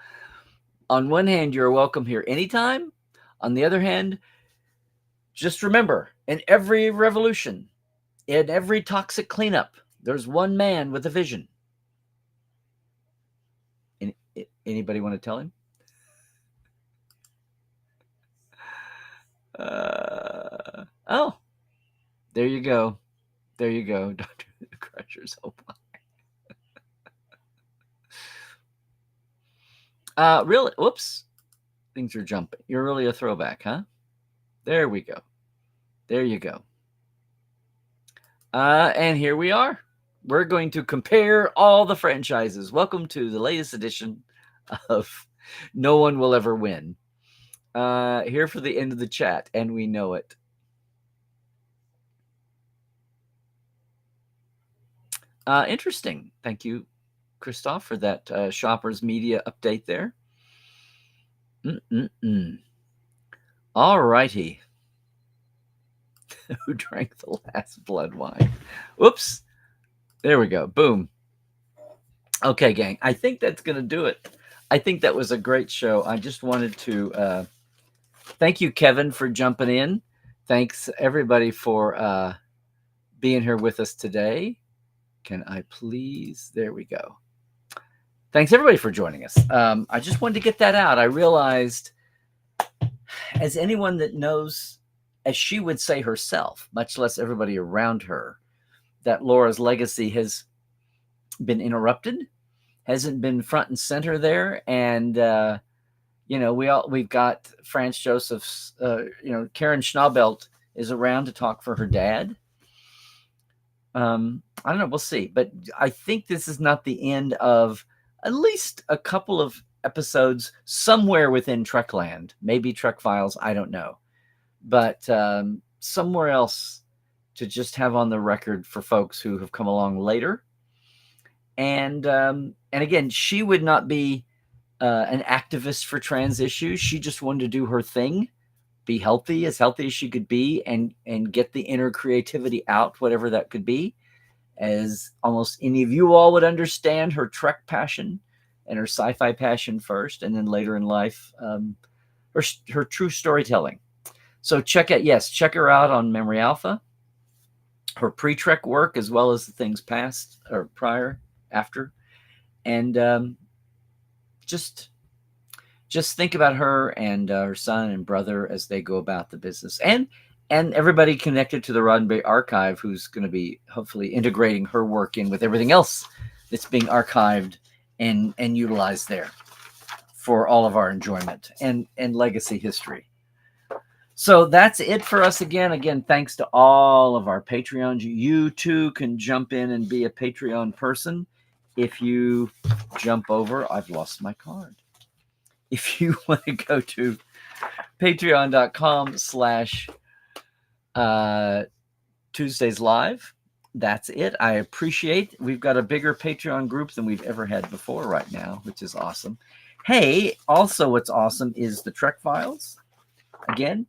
on one hand, you're welcome here anytime. On the other hand, just remember, in every revolution, in every toxic cleanup, there's one man with a vision. Anybody want to tell him? Oh, there you go. There you go, Dr. Crusher's Hope. Really? Whoops. Things are jumping. You're really a throwback, huh? There we go. There you go. And here we are. We're going to compare all the franchises. Welcome to the latest edition of No One Will Ever Win. Here for the end of the chat, and we know it. Interesting. Thank you, Christoph, for that Shoppers Media update there. All righty. Who drank the last blood wine? Whoops. There we go. Boom. Okay, gang. I think that's going to do it. I think that was a great show. I just wanted to thank you, Kevin, for jumping in. Thanks, everybody, for being here with us today. Can I please? There we go. Thanks, everybody, for joining us. I just wanted to get that out. I realized, as anyone that knows, as she would say herself, much less everybody around her, that Lora's legacy has been interrupted, hasn't been front and center there. And, we've got Franz Joseph's, Karen Schnabelt is around to talk for her dad. I don't know. We'll see. But I think this is not the end of at least a couple of episodes somewhere within Trekland. Maybe Trek Files. I don't know. But somewhere else to just have on the record for folks who have come along later. And again, she would not be an activist for trans issues. She just wanted to do her thing, be healthy as she could be, and get the inner creativity out, whatever that could be. As almost any of you all would understand, her Trek passion and her sci-fi passion first, and then later in life, her true storytelling. So check her out on Memory Alpha, her pre-Trek work, as well as the things past or prior, after. And just think about her and her son and brother as they go about the business. And everybody connected to the Roddenberry Archive, who's going to be hopefully integrating her work in with everything else that's being archived and utilized there for all of our enjoyment and legacy history. So that's it for us again. Again, thanks to all of our Patreons. You too can jump in and be a Patreon person. If you jump over, I've lost my card. If you want to go to patreon.com/Tuesdays Live, that's it. I appreciate we've got a bigger Patreon group than we've ever had before right now, which is awesome. Hey, also what's awesome is the Trek Files. Again,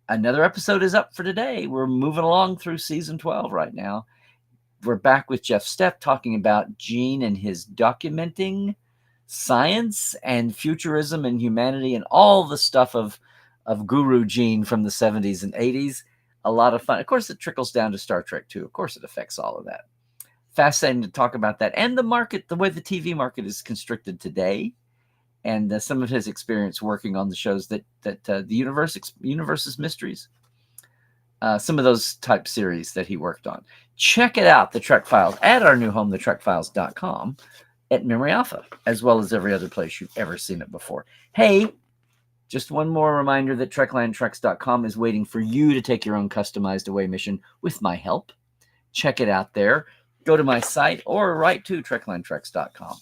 another episode is up for today. We're moving along through season 12 right now. We're back with Jeff Stepp talking about Gene and his documenting science and futurism and humanity and all the stuff of Guru Gene from the 70s and 80s. A lot of fun. Of course, it trickles down to Star Trek, too. Of course, it affects all of that. Fascinating to talk about that. And the market, the way the TV market is constricted today, and some of his experience working on the shows that the Universe's Mysteries, some of those type series that he worked on. Check it out, the Trek Files, at our new home, thetrekfiles.com, at Memory Alpha, as well as every other place you've ever seen it before. Hey, just one more reminder that TreklandTreks.com is waiting for you to take your own customized away mission with my help. Check it out there. Go to my site or write to TreklandTreks.com.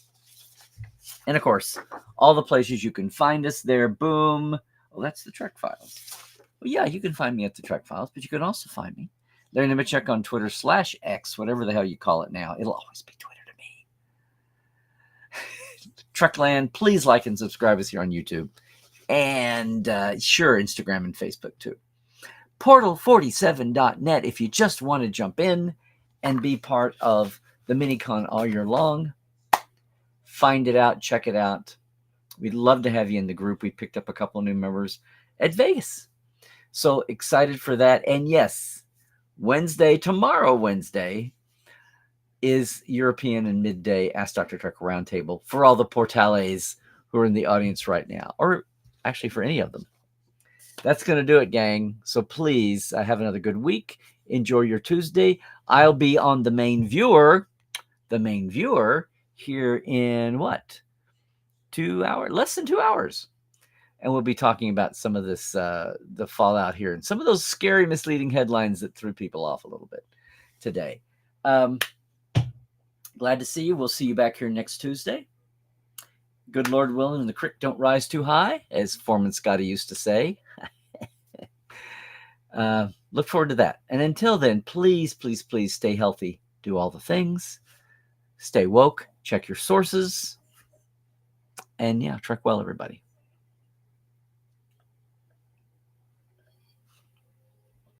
And of course, all the places you can find us there. Boom. Oh, that's the Trek Files. Well, yeah, you can find me at the Trek Files, but you can also find me Larry Nemechek on Twitter /X, whatever the hell you call it now. It'll always be Twitter to me. Trekland, please like and subscribe us here on YouTube. And sure, Instagram and Facebook too. Portal47.net if you just want to jump in and be part of the minicon all year long. Find it out, check it out. We'd love to have you in the group. We picked up a couple of new members at Vegas. So excited for that. And yes, tomorrow Wednesday, is European and midday Ask Dr. Trek Roundtable for all the Portales who are in the audience right now, or actually for any of them. That's going to do it, gang. So please have another good week. Enjoy your Tuesday. I'll be on the main viewer here in what? 2 hours? Less than 2 hours. And we'll be talking about some of this, the fallout here, and some of those scary, misleading headlines that threw people off a little bit today. Glad to see you. We'll see you back here next Tuesday. Good Lord willing, and the creek don't rise too high, as Foreman Scotty used to say. Look forward to that. And until then, please, please, please stay healthy. Do all the things. Stay woke. Check your sources. And yeah, trek well, everybody.